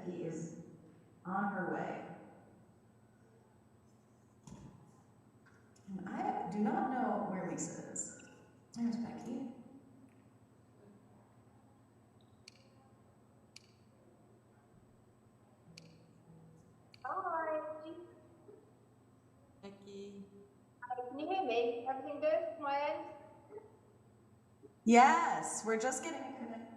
Becky is on her way. And I do not know where Lisa is. There's Becky. Hi. Becky. Hi, can you hear me? Everything good from my end? Yes, we're just getting it connected.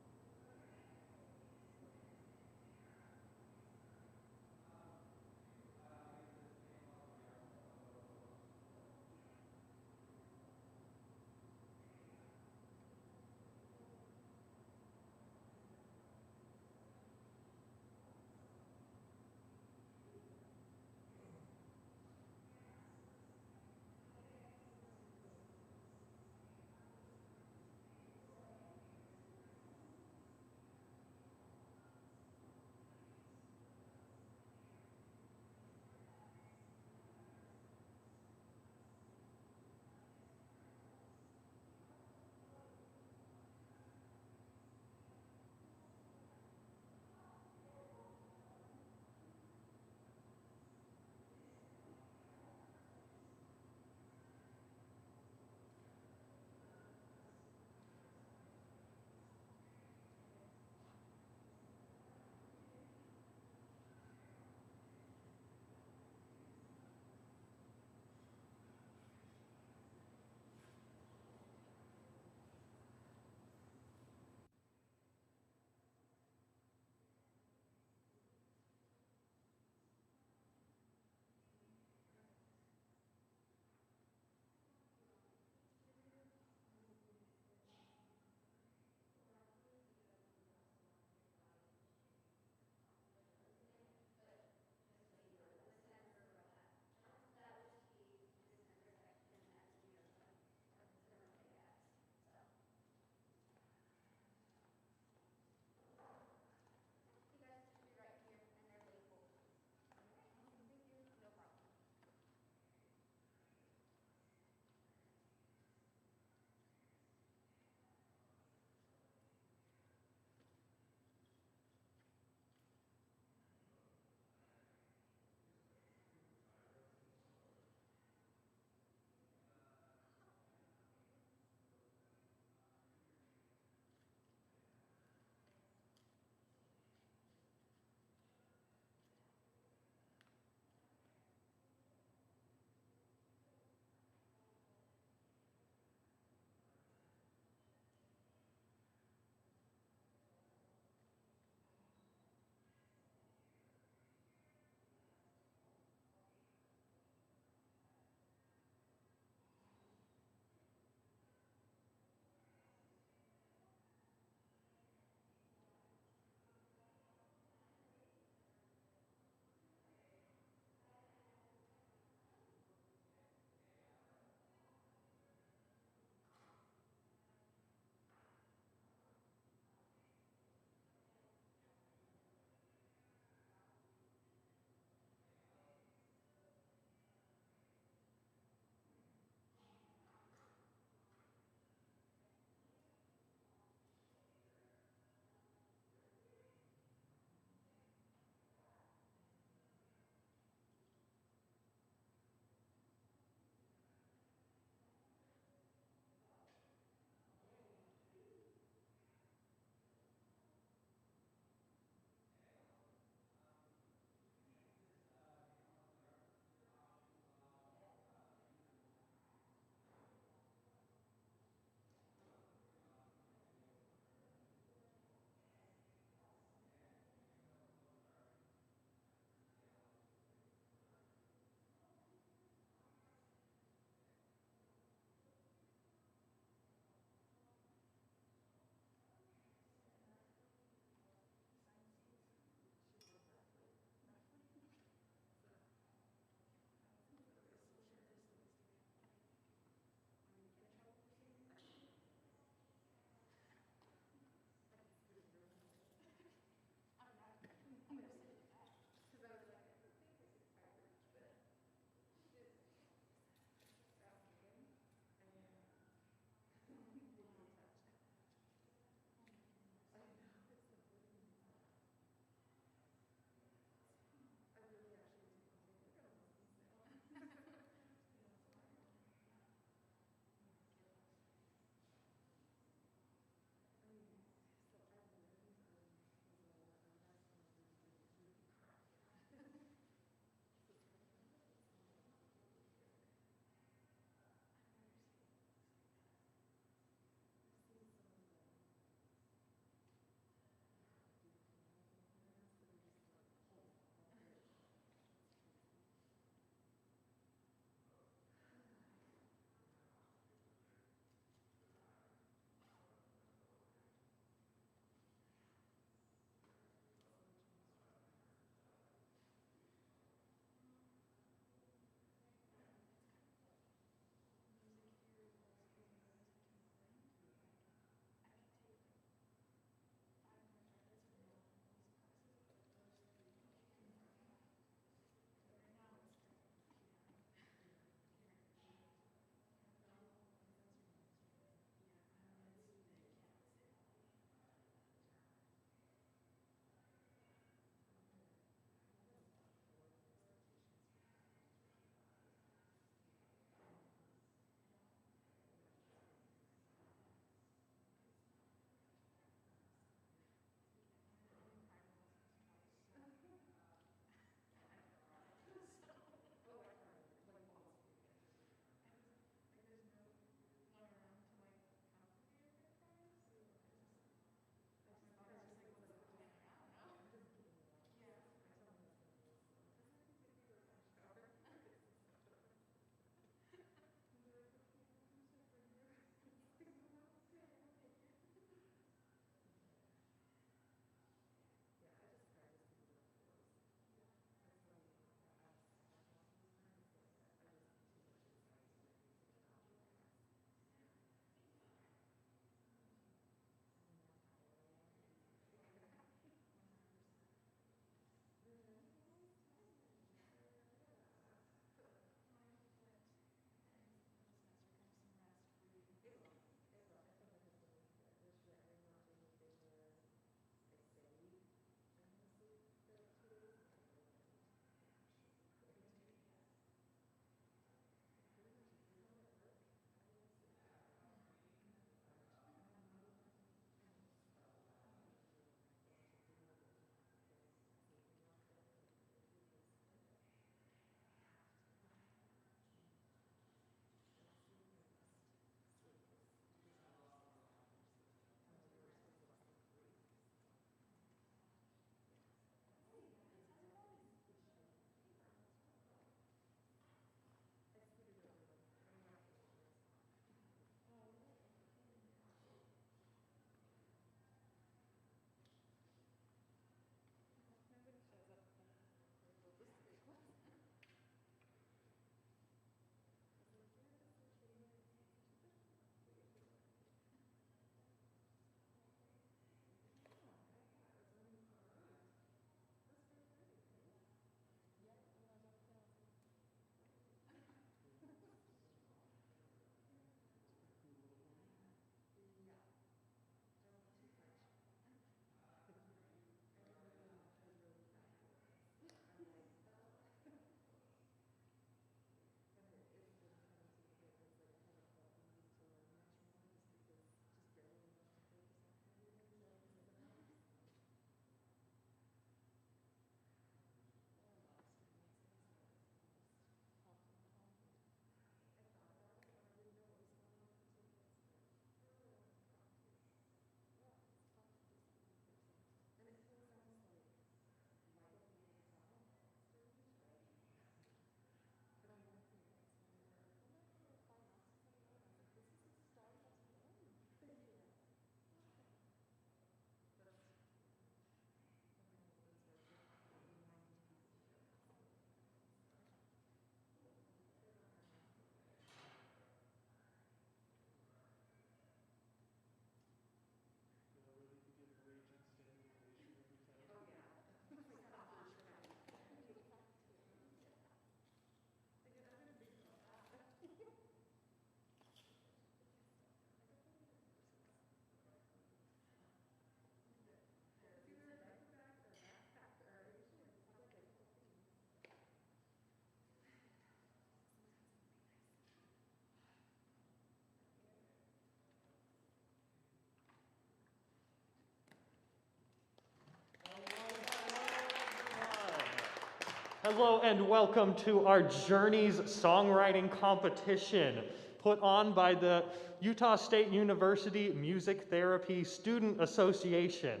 Hello and welcome to our Journeys Songwriting Competition put on by the Utah State University Music Therapy Student Association.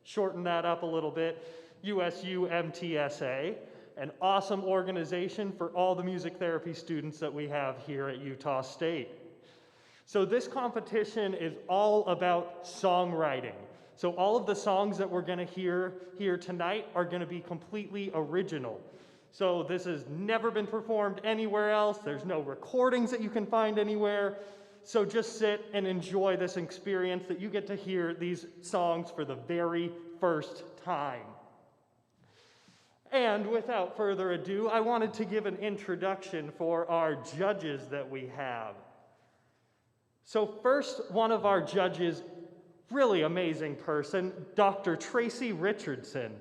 Shorten that up a little bit, USU-MTSA, an awesome organization for all the music therapy students that we have here at Utah State. So this competition is all about songwriting. So all of the songs that we're gonna hear here tonight are gonna be completely original. So this has never been performed anywhere else. There's no recordings that you can find anywhere. So just sit and enjoy this experience that you get to hear these songs for the very first time. And without further ado, I wanted to give an introduction for our judges that we have. So first, one of our judges, really amazing person, Dr. Tracy Richardson.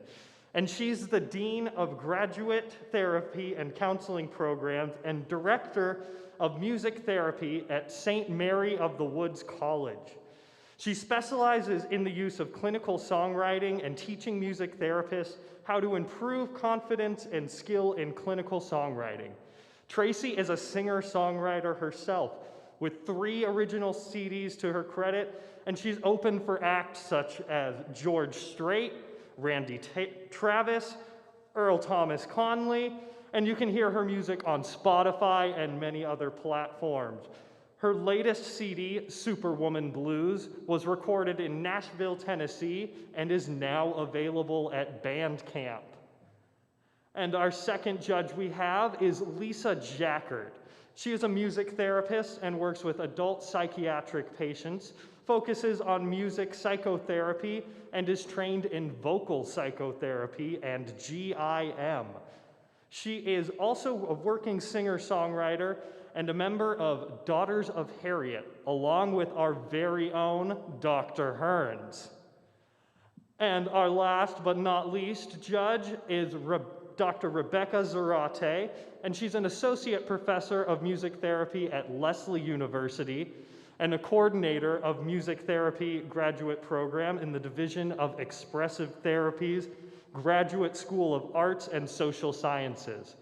And she's the Dean of Graduate Therapy and Counseling Programs and Director of Music Therapy at St. Mary of the Woods College. She specializes in the use of clinical songwriting and teaching music therapists how to improve confidence and skill in clinical songwriting. Tracy is a singer-songwriter herself with 3 original CDs to her credit, and she's opened for acts such as George Strait, Randy Travis, Earl Thomas Conley, and you can hear her music on Spotify and many other platforms. Her latest CD, Superwoman Blues, was recorded in Nashville, Tennessee, and is now available at Bandcamp. And our second judge we have is Lisa Jackert. She is a music therapist and works with adult psychiatric patients, focuses on music psychotherapy, and is trained in vocal psychotherapy and GIM. She is also a working singer-songwriter and a member of Daughters of Harriet, along with our very own Dr. Hearns. And our last but not least judge is Dr. Rebecca Zarate, and she's an associate professor of music therapy at Lesley University and a coordinator of music therapy graduate program in the Division of Expressive Therapies, Graduate School of Arts and Social Sciences.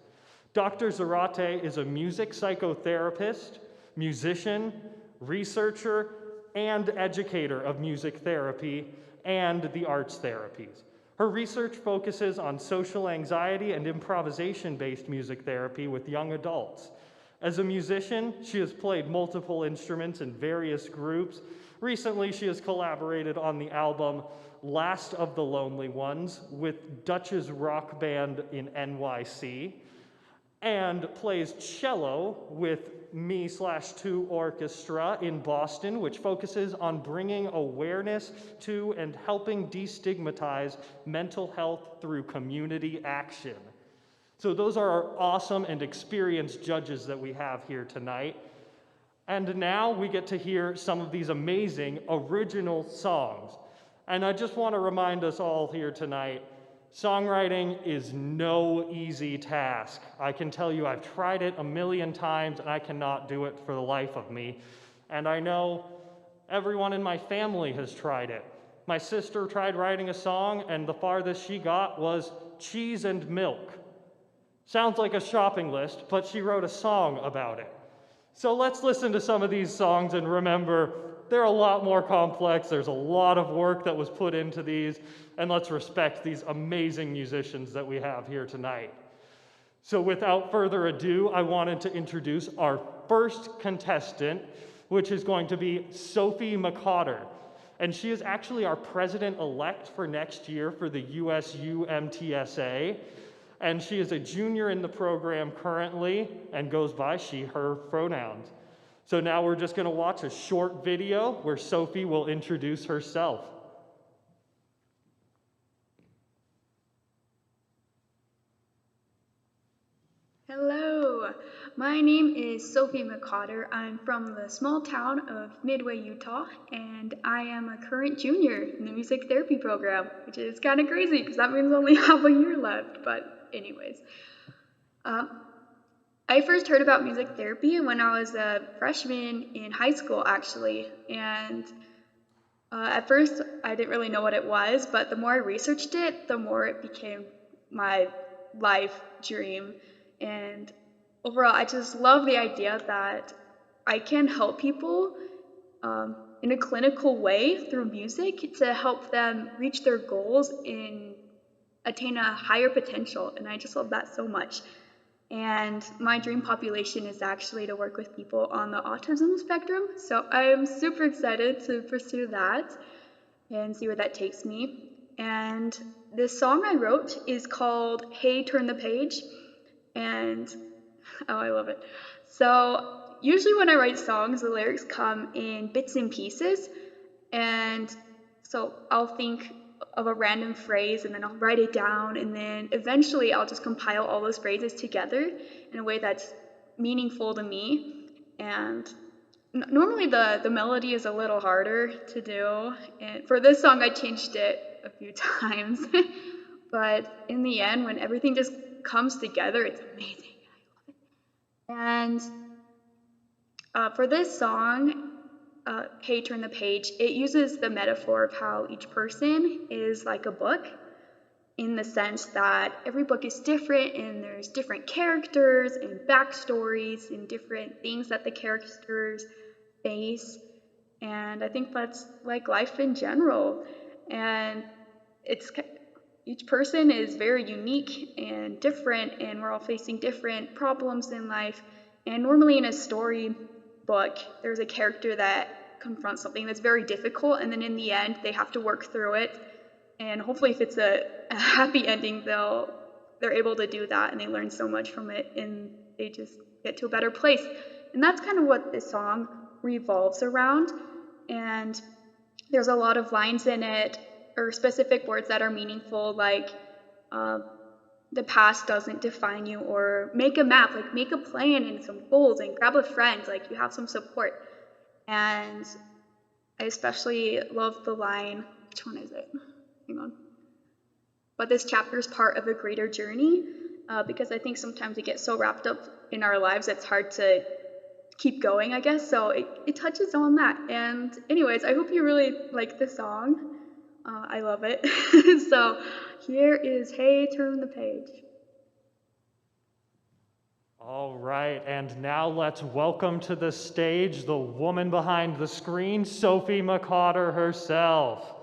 Dr. Zarate is a music psychotherapist, musician, researcher, and educator of music therapy and the arts therapies. Her research focuses on social anxiety and improvisation-based music therapy with young adults. As a musician, she has played multiple instruments in various groups. Recently, she has collaborated on the album Last of the Lonely Ones with Dutch's rock band in NYC, and plays cello with Me/2 Orchestra in Boston, which focuses on bringing awareness to and helping destigmatize mental health through community action. So those are our awesome and experienced judges that we have here tonight. And now we get to hear some of these amazing original songs. And I just want to remind us all here tonight, songwriting is no easy task. I can tell you I've tried it a million times and I cannot do it for the life of me. And I know everyone in my family has tried it. My sister tried writing a song and the farthest she got was cheese and milk. Sounds like a shopping list, but she wrote a song about it. So let's listen to some of these songs and remember they're a lot more complex. There's a lot of work that was put into these, and let's respect these amazing musicians that we have here tonight. So without further ado, I wanted to introduce our first contestant, which is going to be Sophie McCotter. And she is actually our president-elect for next year for the USU-MTSA. And she is a junior in the program currently and goes by she, her pronouns. So now we're just going to watch a short video where Sophie will introduce herself. Hello, my name is Sophie McCotter. I'm from the small town of Midway, Utah, and I am a current junior in the music therapy program, which is kind of crazy because that means I only have a year left, but anyways. I first heard about music therapy when I was a freshman in high school, actually, and at first I didn't really know what it was, but the more I researched it, the more it became my life dream. And overall, I just love the idea that I can help people in a clinical way through music to help them reach their goals and attain a higher potential. And I just love that so much. And my dream population is actually to work with people on the autism spectrum. So I am super excited to pursue that and see where that takes me. And this song I wrote is called Hey, Turn the Page. And oh, I love it. So usually when I write songs, the lyrics come in bits and pieces. And so I'll think of a random phrase and then I'll write it down, and then eventually I'll just compile all those phrases together in a way that's meaningful to me. And normally the melody is a little harder to do, and for this song I changed it a few times. But in the end, when everything just comes together, it's amazing. And for this song, Hey, Turn the Page, it uses the metaphor of how each person is like a book, in the sense that every book is different and there's different characters and backstories and different things that the characters face. And I think that's like life in general. And each person is very unique and different, and we're all facing different problems in life. And normally in a story book, there's a character that confronts something that's very difficult, and then in the end, they have to work through it. And hopefully, if it's a happy ending, they're able to do that, and they learn so much from it, and they just get to a better place. And that's kind of what this song revolves around. And there's a lot of lines in it, or specific words that are meaningful, like the past doesn't define you, or make a map, like make a plan and some goals and grab a friend, like you have some support. And I especially love the line, which one is it? Hang on. But this chapter is part of a greater journey, because I think sometimes we get so wrapped up in our lives it's hard to keep going, I guess. So it touches on that. And anyways, I hope you really like this song. I love it. So here is Hey, Turn the Page. All right, and now let's welcome to the stage the woman behind the screen, Sophie McCotter herself.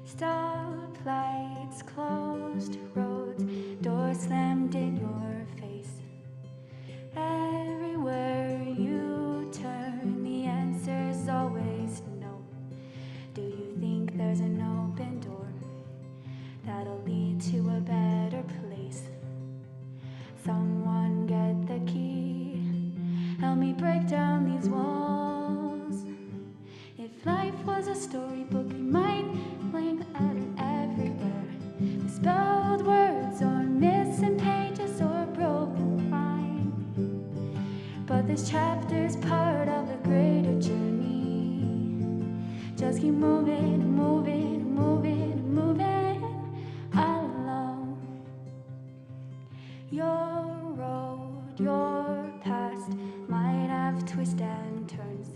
Stoplights, closed roads, doors slammed in your face. Everywhere you turn, the answer's always no. Do you think there's an open door that'll lead to a better place? Someone get the key, help me break down these walls. If life was a storybook, we might blank pattern everywhere. Misspelled words or missing pages or broken line. But this chapter's part of a greater journey. Just keep moving, moving, moving, moving along. Your road, your past might have twists and turns.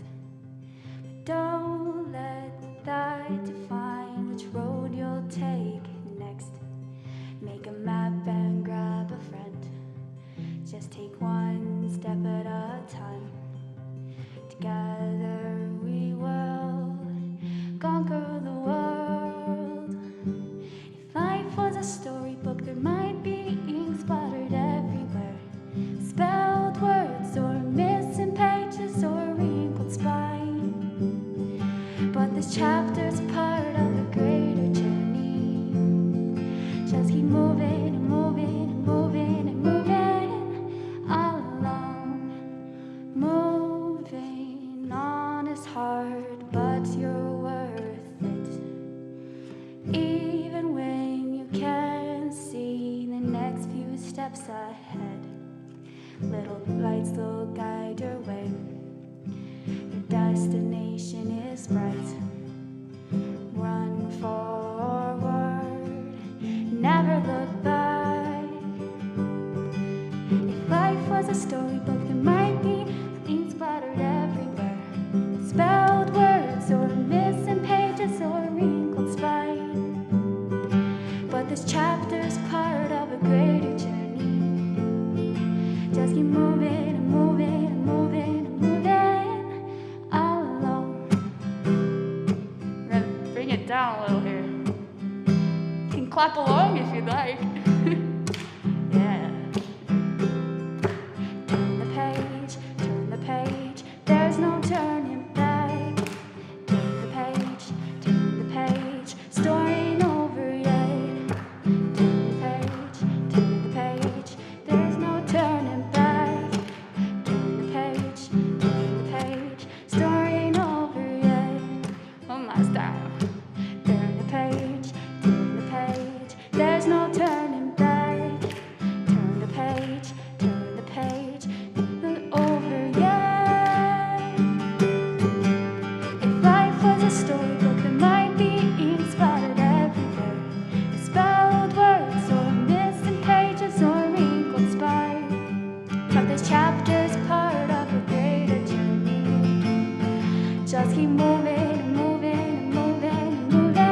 Don't let that define which road you'll take next. Make a map and grab a friend. Just take one step at a time. Together we will conquer the world. If life was a storybook, there might be ink splattered everywhere. Spelled words or missing pages or wrinkled spine. But this chapter's part of a greater journey. Just keep moving and moving and moving and moving along. Moving on is hard, but you're worth it. Even when you can't see the next few steps. steps ahead. Little lights will guide your way. Your destination is bright. Run forward, never look back. If life was a storybook, there might be ink splattered everywhere. Spelled words or missing pages or wrinkled spine. But this chapter's part of a greater journey. Just keep moving and moving and moving and moving along. We're gonna bring it down a little here. You can clap along if you'd like. Yeah. Turn the page, there's no turning back. Turn the page, story ain't over yet. Turn the page, there's no turning back. Turn the page, story ain't over yet. One last time. Turn the page, there's no turning back. Turn the page, not over yet. If life was a storybook, there might be ink splattered everywhere. Spelled words or missing pages or wrinkled spine. But this chapter's part of a greater journey. Just keep moving and moving and moving and moving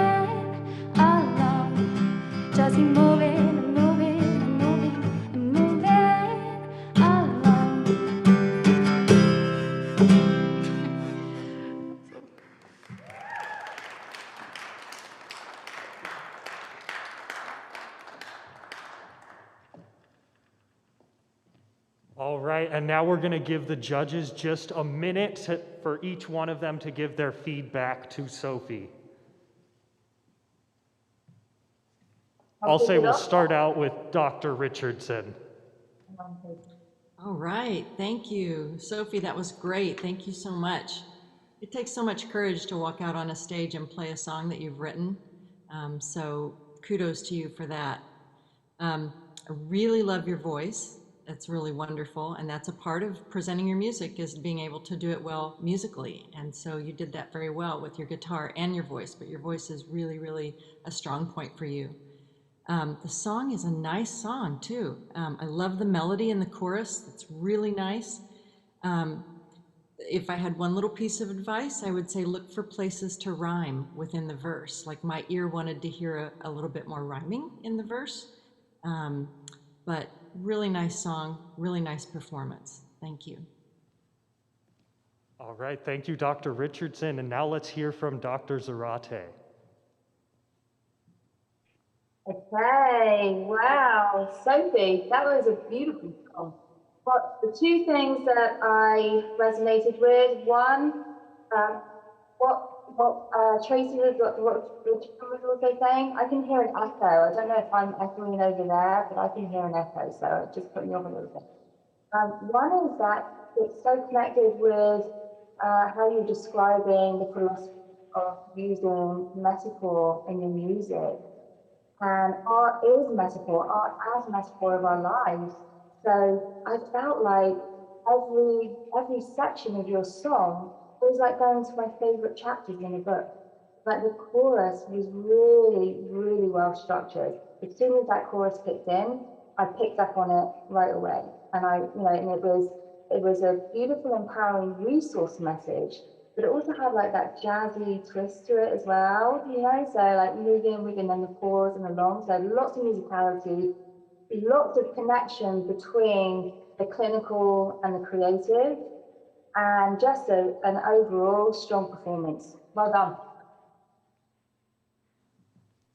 along. Just keep moving and moving and moving and moving along. All right, and now we're going to give the judges just a minute for each one of them to give their feedback to Sophie. I'll say we'll start out with Dr. Richardson. All right, thank you. Sophie, that was great. Thank you so much. It takes so much courage to walk out on a stage and play a song that you've written. So kudos to you for that. I really love your voice. That's really wonderful. And that's a part of presenting your music, is being able to do it well musically. And so you did that very well with your guitar and your voice, but your voice is really, really a strong point for you. The song is a nice song too. I love the melody in the chorus. It's really nice. If I had one little piece of advice, I would say look for places to rhyme within the verse. Like my ear wanted to hear a little bit more rhyming in the verse. But really nice song, really nice performance. Thank you. All right, thank you, Dr. Richardson. And now let's hear from Dr. Zarate. Okay, wow, Sophie, that was a beautiful song. But the two things that I resonated with, one, what Tracy was also saying, I can hear an echo. I don't know if I'm echoing over there, but I can hear an echo, so it just put me off a little bit. One is that it's so connected with how you're describing the philosophy of using metaphor in your music. And art is metaphor, art as metaphor of our lives. So I felt like every section of your song was like going to my favorite chapters in a book. Like the chorus was really, really well structured. As soon as that chorus kicked in, I picked up on it right away. And it was a beautiful, empowering resource message, but it also had like that jazzy twist to it as well, so like moving and the pause and the long, so lots of musicality, lots of connection between the clinical and the creative, and just an overall strong performance. Well done.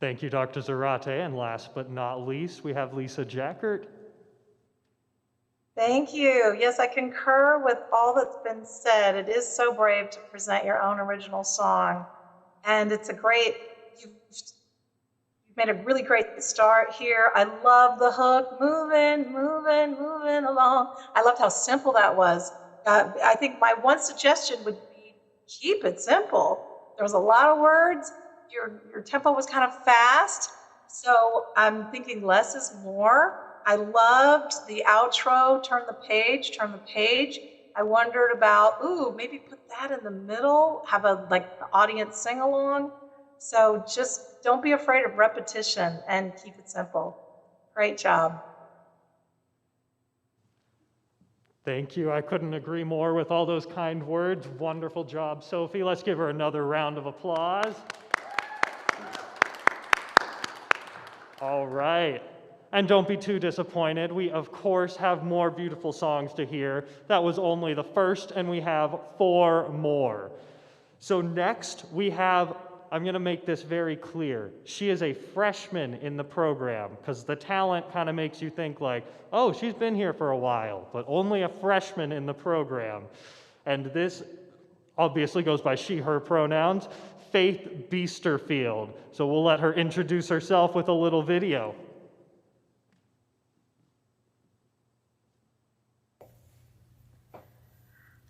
Thank you, Dr. Zarate. And last but not least, we have Lisa Jackert. Thank you. Yes, I concur with all that's been said. It is so brave to present your own original song. And it's you've made a really great start here. I love the hook, moving along. I loved how simple that was. I think my one suggestion would be keep it simple. There was a lot of words. Your tempo was kind of fast. So I'm thinking less is more. I loved the outro, turn the page, turn the page. I wondered about, ooh, maybe put that in the middle, have a like the audience sing along. So just don't be afraid of repetition and keep it simple. Great job. Thank you. I couldn't agree more with all those kind words. Wonderful job, Sophie. Let's give her another round of applause. All right. And don't be too disappointed. We, of course, have more beautiful songs to hear. That was only the first, and we have 4 more. So next, we have, I'm going to make this very clear. She is a freshman in the program, because the talent kind of makes you think like, oh, she's been here for a while, but only a freshman in the program. And this obviously goes by she, her pronouns, Faith Beasterfield. So we'll let her introduce herself with a little video.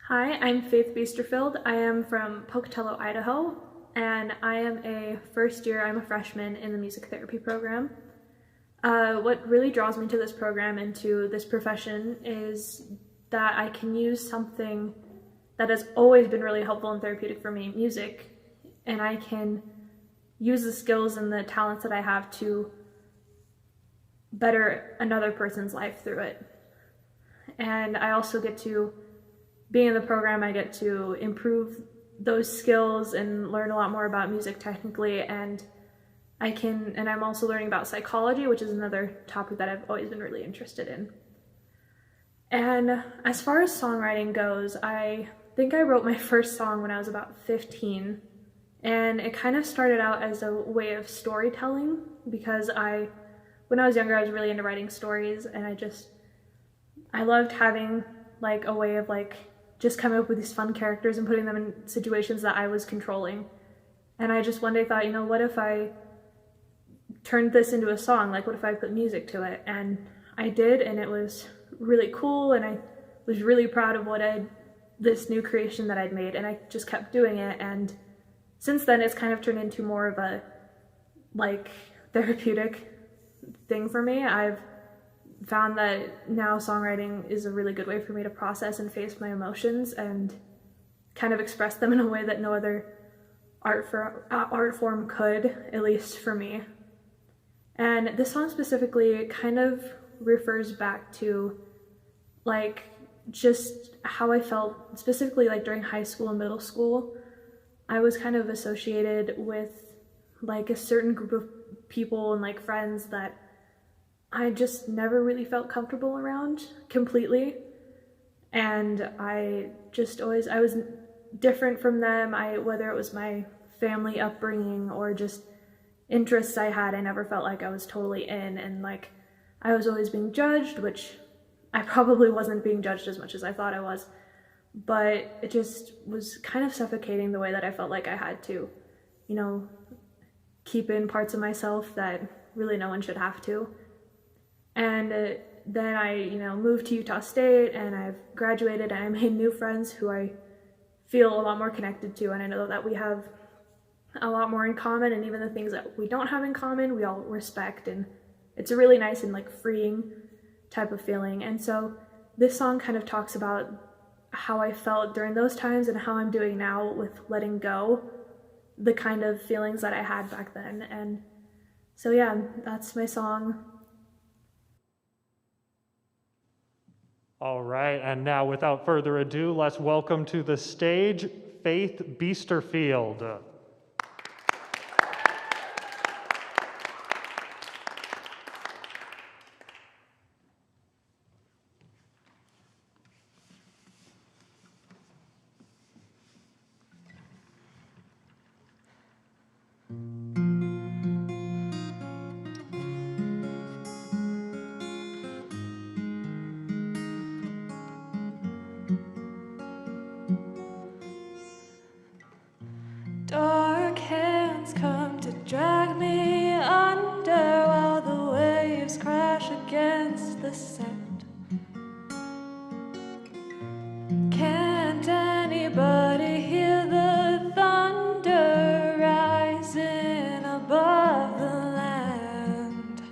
Hi, I'm Faith Beasterfield. I am from Pocatello, Idaho, and I am a first year, I'm a freshman in the music therapy program. What really draws me to this program and to this profession is that I can use something that has always been really helpful and therapeutic for me, music, and I can use the skills and the talents that I have to better another person's life through it. And I also get to, being in the program, I get to improve those skills and learn a lot more about music technically, and I'm also learning about psychology, which is another topic that I've always been really interested in. And as far as songwriting goes, I think I wrote my first song when I was about 15, and it kind of started out as a way of storytelling because when I was younger, I was really into writing stories, and I loved having like a way of like just coming up with these fun characters and putting them in situations that I was controlling. And I just one day thought, what if I turned this into a song? Like, what if I put music to it? And I did, and it was really cool, and I was really proud of this new creation that I'd made, and I just kept doing it. And since then, it's kind of turned into more of a like therapeutic thing for me. I've found that now songwriting is a really good way for me to process and face my emotions and kind of express them in a way that no other art form could, at least for me. And this song specifically kind of refers back to like just how I felt specifically like during high school and middle school. I was kind of associated with like a certain group of people and like friends that I just never really felt comfortable around completely. And I was different from them. Whether it was my family upbringing or just interests I had, I never felt like I was totally in. And like, I was always being judged, which I probably wasn't being judged as much as I thought I was. But it just was kind of suffocating the way that I felt like I had to, keep in parts of myself that really no one should have to. And then I, moved to Utah State, and I've graduated, and I made new friends who I feel a lot more connected to, and I know that we have a lot more in common, and even the things that we don't have in common, we all respect, and it's a really nice and like freeing type of feeling. And so this song kind of talks about how I felt during those times and how I'm doing now with letting go the kind of feelings that I had back then. And so yeah, that's my song. All right, and now without further ado, let's welcome to the stage Faith Beasterfield. Dark hands come to drag me under while the waves crash against the sand. Can't anybody hear the thunder rising above the land?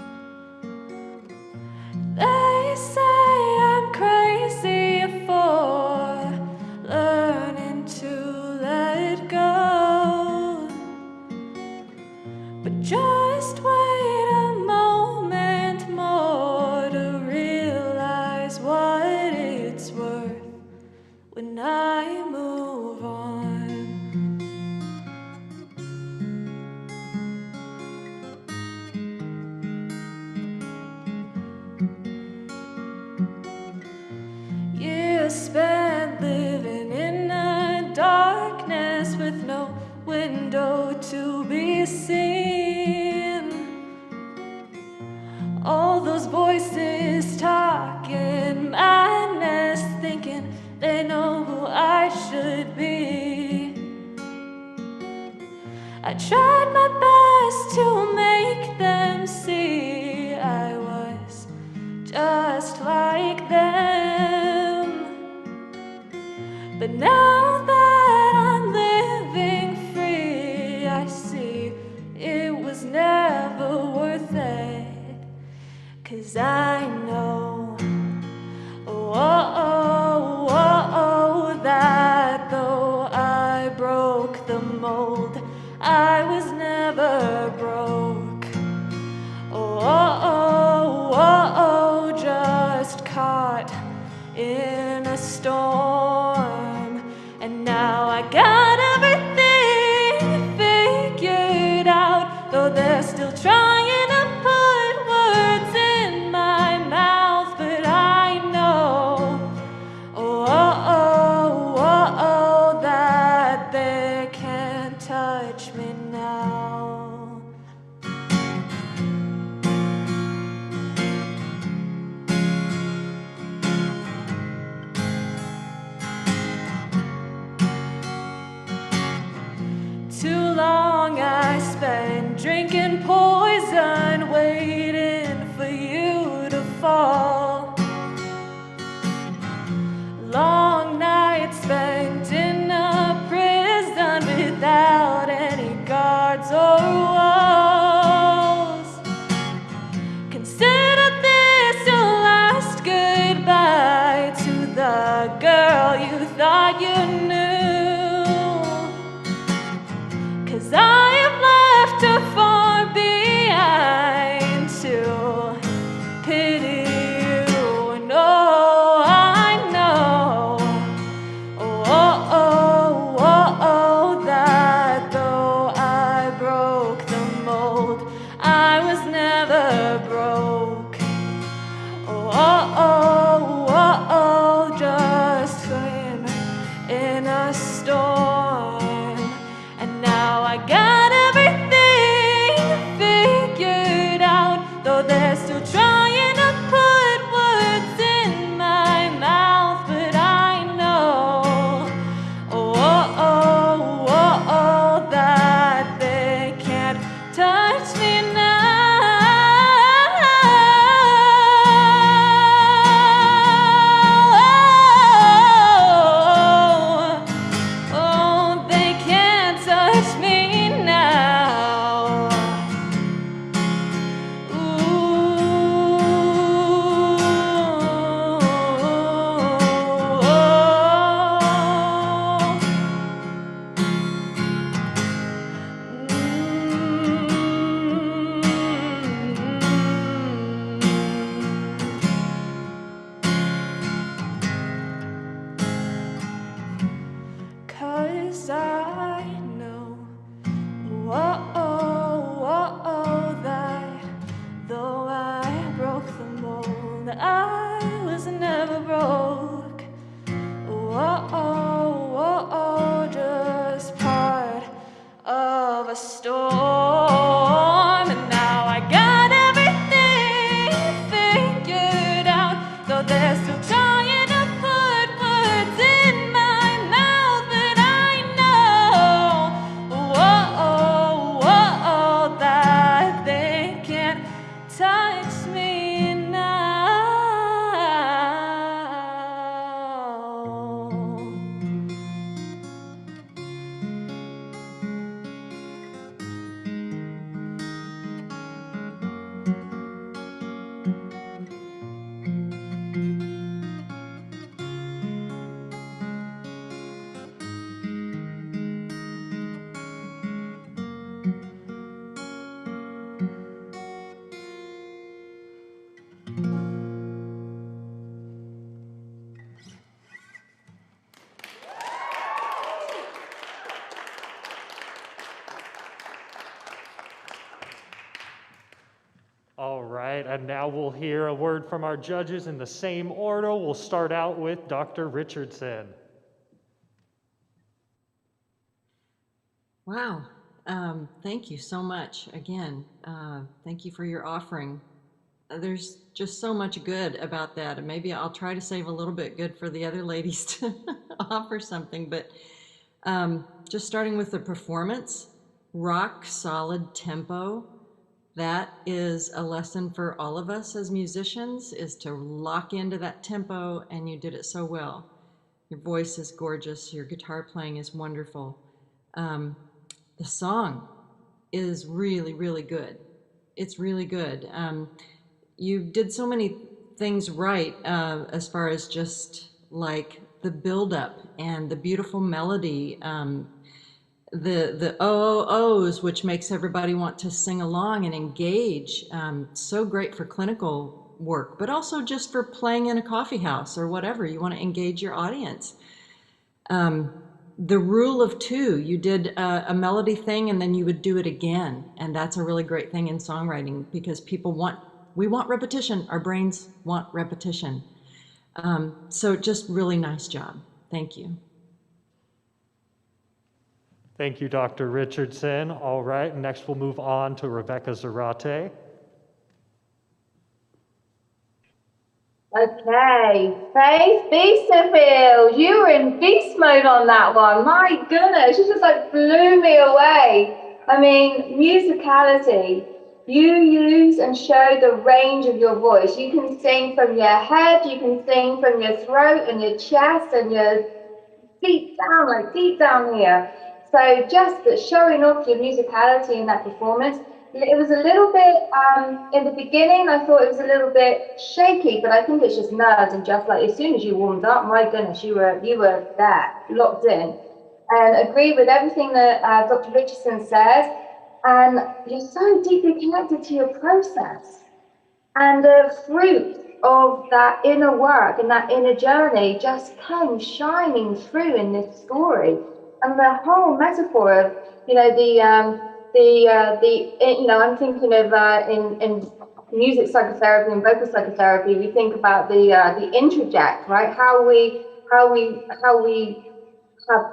years spent living in a darkness with no window to be seen. All those voices talking madness, thinking they know who I should be. I tried my best to make them see I was just like them. But now that I'm living free, I see it was never worth it. 'Cause I know, that though I broke the mold, I was never broke. Just caught in a storm. And now I got everything figured out, though they're still trying to put words in my mouth. But I know, that they can't touch me now. Too long I spent drinking poison, waiting for you to fall. Long nights spent in a prison without any guards or walls. Consider this your last goodbye to the girl you thought you knew. 'Cause I have left her far behind to pity you. No, I know, that though I broke the mold, I was never broke. Just in a storm. And now I got everything figured out, though they're still trying to put words in my mouth. But I know, that they can't touch me now. They can't touch me now. Cause I know, that though I broke the mold, I was never broke. Just part of a storm. And now I got everything figured out, though they're still trying to put words in my mouth. But I know, that they can't touch me now. right, and now we'll hear a word from our judges in the same order. We'll start out with Dr. Richardson. Wow. Thank you so much again. Thank you for your offering. There's just so much good about that, and maybe I'll try to save a little bit good for the other ladies to offer something. But just starting with the performance, rock solid tempo. That is a lesson for all of us as musicians, is to lock into that tempo, and you did it so well. Your voice is gorgeous. Your guitar playing is wonderful. The song is really, really good. It's really good. You did so many things right as far as just like the build-up and the beautiful melody, the OOOs, which makes everybody want to sing along and engage. So great for clinical work, but also just for playing in a coffee house or whatever. You want to engage your audience. The rule of two, you did a melody thing and then you would do it again. And that's a really great thing in songwriting, because we want repetition. Our brains want repetition. So just really nice job. Thank you. Thank you, Dr. Richardson. All right, next we'll move on to Rebecca Zarate. Okay, Faith Beesterfield, you were in beast mode on that one. My goodness, you just like blew me away. I mean, musicality. You use and show the range of your voice. You can sing from your head, you can sing from your throat and your chest and your deep down, like deep down here. So just showing off your musicality in that performance. It was a little bit, in the beginning, I thought it was a little bit shaky, but I think it's just nerves, and just like as soon as you warmed up, my goodness, you were there, locked in. And agree with everything that Dr. Richardson says, and you're so deeply connected to your process. And the fruit of that inner work and that inner journey just came shining through in this story. And the whole metaphor of, I'm thinking of in music psychotherapy and vocal psychotherapy, we think about the interject, right? How we have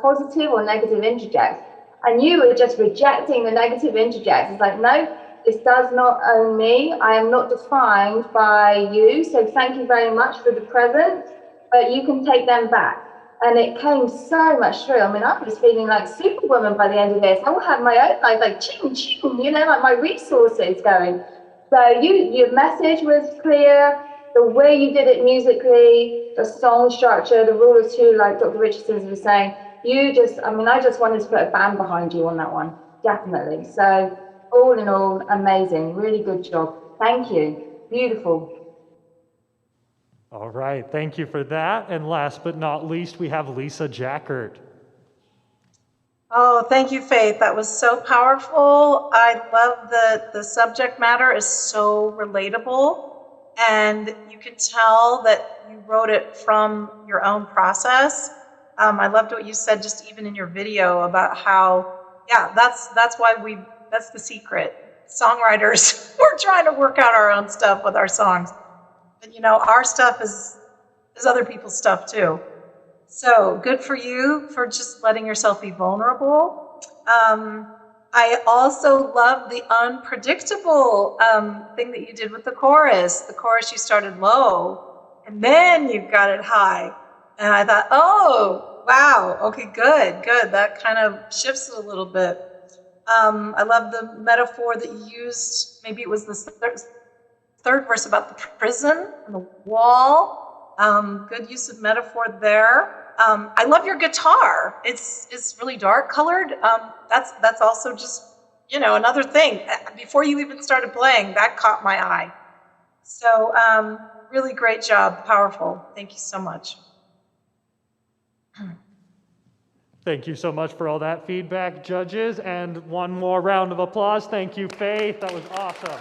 positive or negative interjects. And you were just rejecting the negative interjects. It's like, no, this does not own me. I am not defined by you. So thank you very much for the present, but you can take them back. And it came so much through. I mean, I was feeling like Superwoman by the end of this. I will have my own, like ching, ching, like my resources going. So your message was clear, the way you did it musically, the song structure, the rule of two, like Dr. Richardson was saying, I just wanted to put a band behind you on that one, definitely. So all in all, amazing, really good job. Thank you, beautiful. All right, thank you for that. And last but not least, we have Lisa Jackert. Oh, thank you, Faith. That was so powerful. I love that the subject matter is so relatable, and you can tell that you wrote it from your own process. I loved what you said, just even in your video, about how, that's the secret. Songwriters, we're trying to work out our own stuff with our songs. But our stuff is other people's stuff too. So good for you for just letting yourself be vulnerable. I also love the unpredictable thing that you did with the chorus. The chorus, you started low and then you got it high. And I thought, oh, wow, okay, good. That kind of shifts it a little bit. I love the metaphor that you used. Maybe it was the third verse about the prison and the wall. Good use of metaphor there. I love your guitar. It's really dark colored. That's also just, another thing. Before you even started playing, that caught my eye. So really great job, powerful. Thank you so much. Thank you so much for all that feedback, judges. And one more round of applause. Thank you, Faith. That was awesome.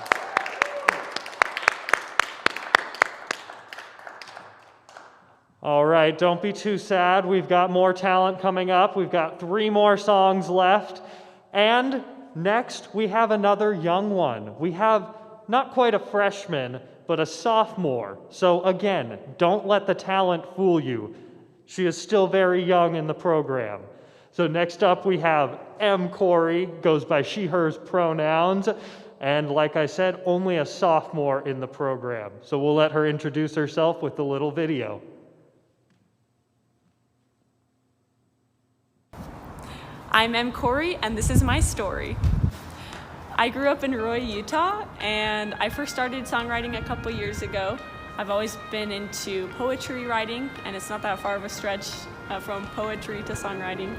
All right, don't be too sad. We've got more talent coming up. We've got 3 more songs left. And next, we have another young one. We have not quite a freshman, but a sophomore. So again, don't let the talent fool you. She is still very young in the program. So next up we have M. Corey, goes by she, hers pronouns, and like I said, only a sophomore in the program. So we'll let her introduce herself with a little video. I'm M. Corey, and this is my story. I grew up in Roy, Utah, and I first started songwriting a couple years ago. I've always been into poetry writing, and it's not that far of a stretch from poetry to songwriting.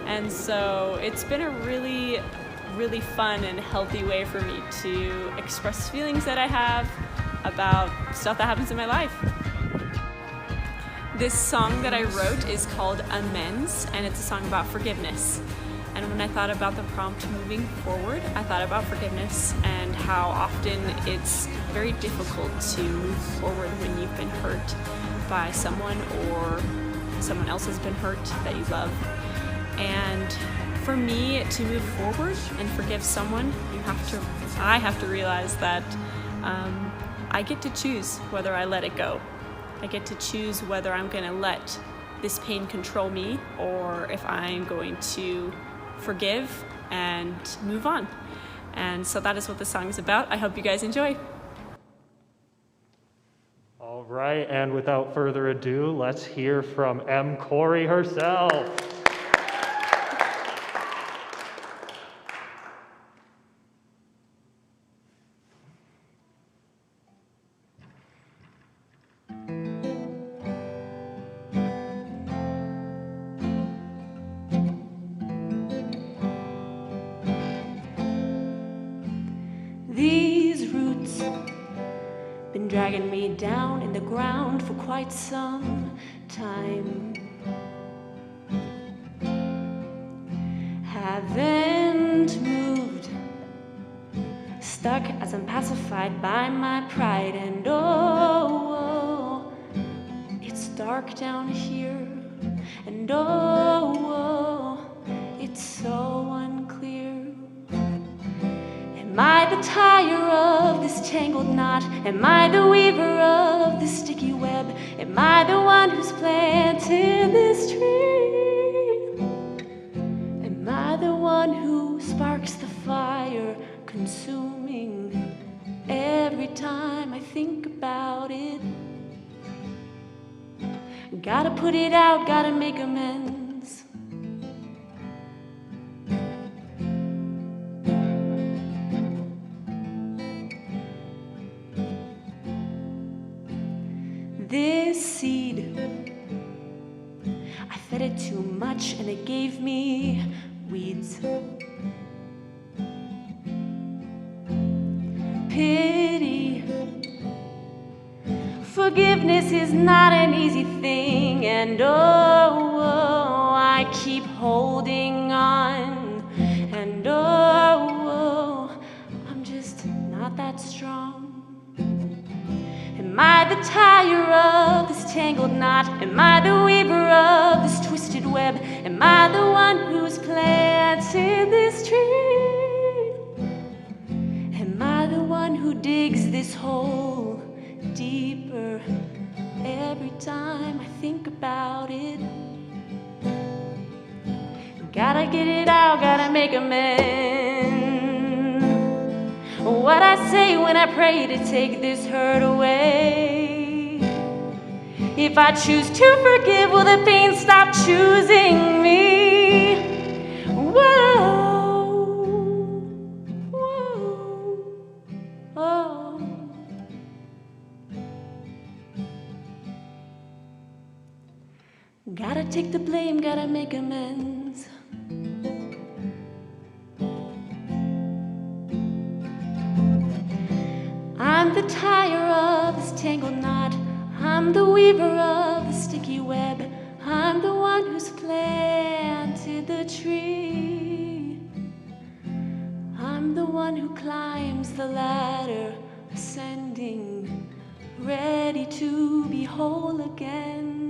And so it's been a really, really fun and healthy way for me to express feelings that I have about stuff that happens in my life. This song that I wrote is called Amends, and it's a song about forgiveness. And when I thought about the prompt moving forward, I thought about forgiveness and how often it's very difficult to move forward when you've been hurt by someone or someone else has been hurt that you love. And for me to move forward and forgive someone, I have to realize that I get to choose whether I let it go. I get to choose whether I'm going to let this pain control me or if I'm going to forgive and move on. And so that is what the song is about. I hope you guys enjoy. All right, and without further ado, let's hear from M. Corey herself. These roots been dragging me down in the ground for quite some time. Haven't moved, stuck as I'm pacified by my pride. And oh, it's dark down here. And oh, it's so unclear. Am I the tire of this tangled knot? Am I the weaver of this sticky web? Am I the one who's planted this tree? Am I the one who sparks the fire, consuming every time I think about it? Gotta put it out, gotta make amends. This seed, I fed it too much and it gave me weeds. Pity, forgiveness is not an easy thing. And oh, I keep holding on. And oh, I'm just not that strong. Am I the tire of this tangled knot? Am I the weaver of this twisted web? Am I the one who's planted this tree? Am I the one who digs this hole deeper every time I think about it? Gotta get it out, gotta make amends. What I say when I pray to take this hurt away. If I choose to forgive, will the pain stop choosing me? Whoa, whoa, oh. Gotta take the blame, gotta make amends. I'm the tire of this tangled knot. I'm the weaver of the sticky web. I'm the one who's planted the tree. I'm the one who climbs the ladder, ascending, ready to be whole again.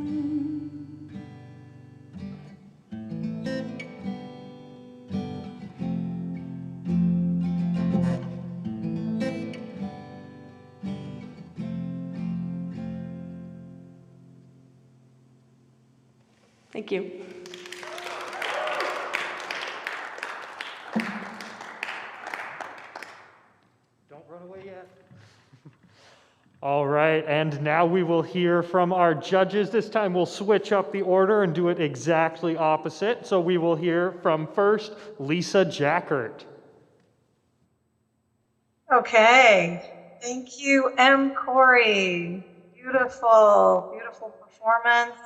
Thank you. Don't run away yet. All right, and now we will hear from our judges. This time we'll switch up the order and do it exactly opposite. So we will hear from first Lisa Jackert. Okay, thank you, M. Corey. Beautiful, beautiful performance.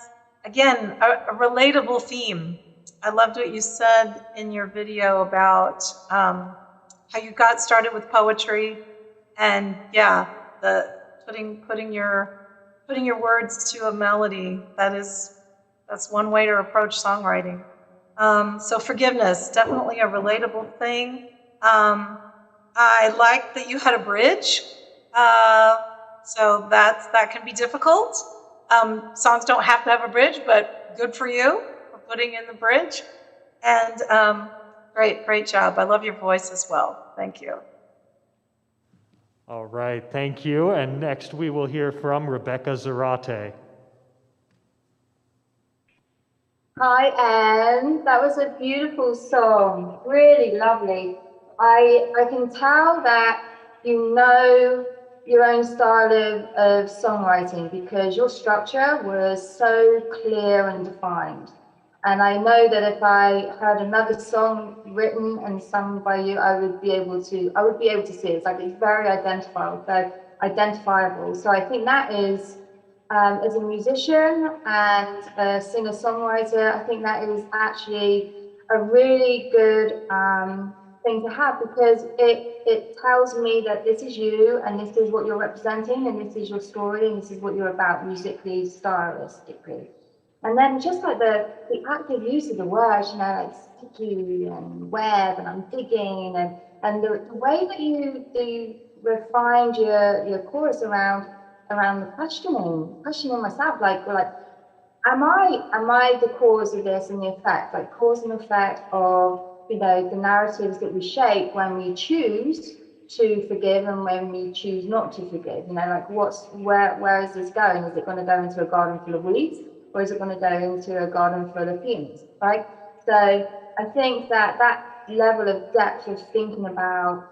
Again, a relatable theme. I loved what you said in your video about how you got started with poetry, and yeah, the putting your words to a melody. That's one way to approach songwriting. So forgiveness, definitely a relatable thing. I like that you had a bridge. So that can be difficult. Songs don't have to have a bridge, but good for you for putting in the bridge. And great job. I love your voice as well. Thank you. All right, thank you. And next we will hear from Rebecca Zarate. Hi, Anne. That was a beautiful song. Really lovely. I can tell that you know your own style of songwriting because your structure was so clear and defined. And I know that if I heard another song written and sung by you, I would be able to see it. It's like it's very identifiable. So I think that is, as a musician and a singer-songwriter, I think that is actually a really good thing to have because it tells me that this is you and this is what you're representing and this is your story and this is what you're about musically, stylistically. And then just like the active use of the words, like sticky and web and I'm digging and the way that you refined your chorus around the questioning myself, like am I the cause of this and the effect, like cause and effect of the narratives that we shape when we choose to forgive and when we choose not to forgive, like where is this going? Is it going to go into a garden full of weeds? Or is it going to go into a garden full of fumes, right? So I think that level of depth of thinking about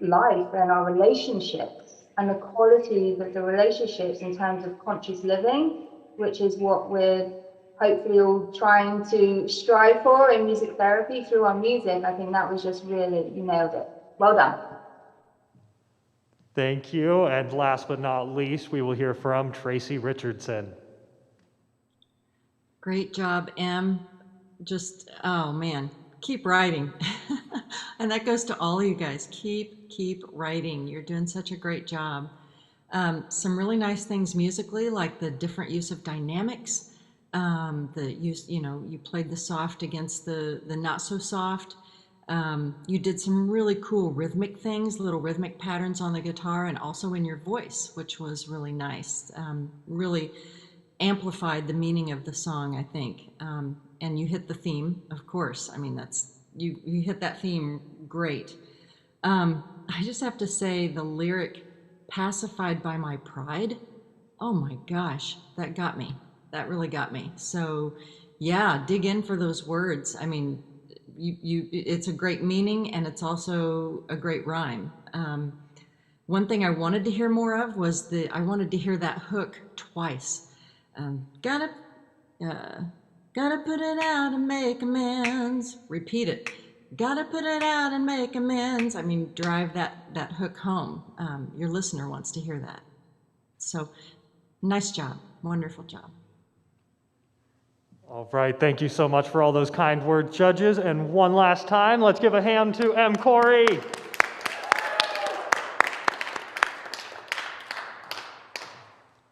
life and our relationships and the quality of the relationships in terms of conscious living, which is what we're hopefully all trying to strive for in music therapy through our music. I think that was just really, you nailed it. Well done. Thank you. And last but not least, we will hear from Tracy Richardson. Great job, Em. Just, oh man, keep writing. And that goes to all of you guys. Keep writing. You're doing such a great job. Some really nice things musically, like the different use of dynamics. The use, you played the soft against the not so soft. You did some really cool rhythmic things, little rhythmic patterns on the guitar and also in your voice, which was really nice. Really amplified the meaning of the song, I think. And you hit the theme, of course. I mean, you hit that theme great. I just have to say the lyric, pacified by my pride, oh my gosh, that got me. That really got me. So yeah, dig in for those words. I mean, it's a great meaning and it's also a great rhyme. One thing I wanted to hear more of was I wanted to hear that hook twice. Gotta put it out and make amends. Repeat it. Gotta put it out and make amends. I mean, drive that hook home. Your listener wants to hear that. So, nice job. Wonderful job. All right, thank you so much for all those kind words, judges. And one last time, let's give a hand to M. Corey.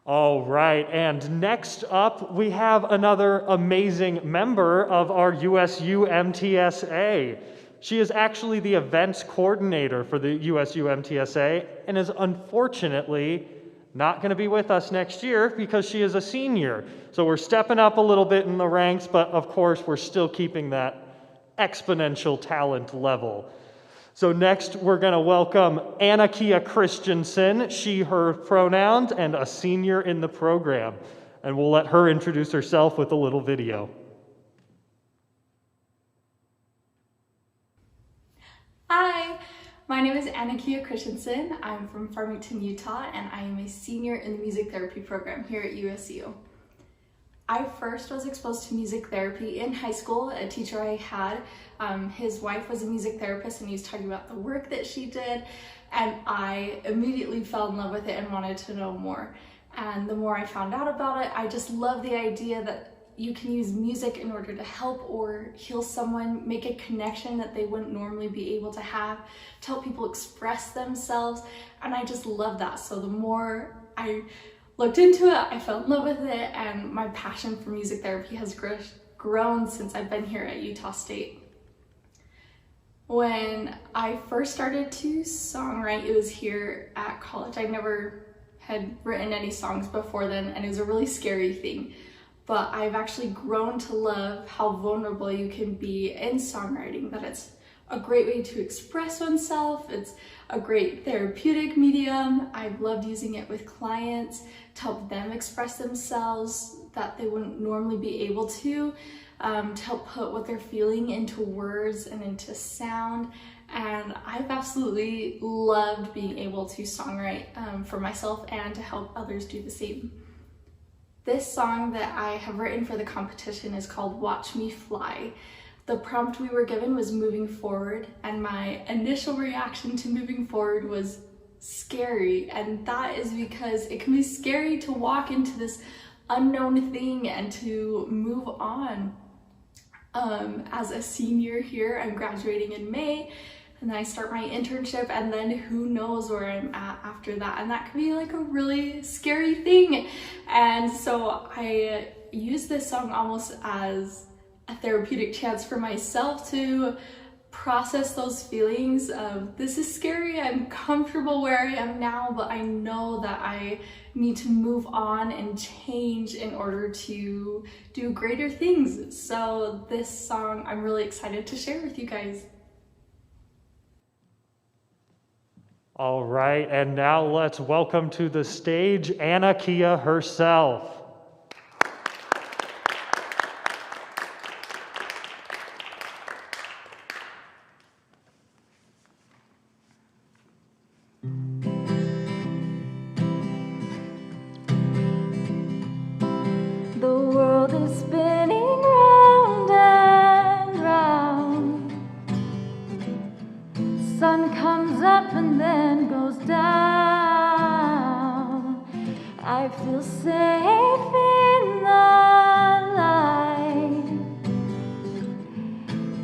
All right, and next up, we have another amazing member of our USU MTSA. She is actually the events coordinator for the USU MTSA and is unfortunately not going to be with us next year because she is a senior. So we're stepping up a little bit in the ranks, but of course, we're still keeping that exponential talent level. So next, we're going to welcome Anakia Christensen, she, her pronouns, and a senior in the program. And we'll let her introduce herself with a little video. My name is Anakia Christensen. I'm from Farmington, Utah, and I am a senior in the music therapy program here at USU. I first was exposed to music therapy in high school. A teacher I had, his wife was a music therapist, and he was talking about the work that she did, and I immediately fell in love with it and wanted to know more. And the more I found out about it, I just love the idea that you can use music in order to help or heal someone, make a connection that they wouldn't normally be able to have, to help people express themselves, and I just love that. So the more I looked into it, I fell in love with it, and my passion for music therapy has grown since I've been here at Utah State. When I first started to songwrite, it was here at college. I never had written any songs before then, and it was a really scary thing. But I've actually grown to love how vulnerable you can be in songwriting, that it's a great way to express oneself. It's a great therapeutic medium. I've loved using it with clients to help them express themselves that they wouldn't normally be able to help put what they're feeling into words and into sound. And I've absolutely loved being able to songwrite for myself and to help others do the same. This song that I have written for the competition is called Watch Me Fly. The prompt we were given was moving forward, and my initial reaction to moving forward was scary, and that is because it can be scary to walk into this unknown thing and to move on. As a senior here, I'm graduating in May, and then I start my internship, and then who knows where I'm at after that, and that can be like a really scary thing. And so I use this song almost as a therapeutic chance for myself to process those feelings of, this is scary, I'm comfortable where I am now, but I know that I need to move on and change in order to do greater things. So this song I'm really excited to share with you guys. All right, and now let's welcome to the stage Anakia herself. The world is spinning round and round. Sun comes up and then goes down. I feel safe in the light,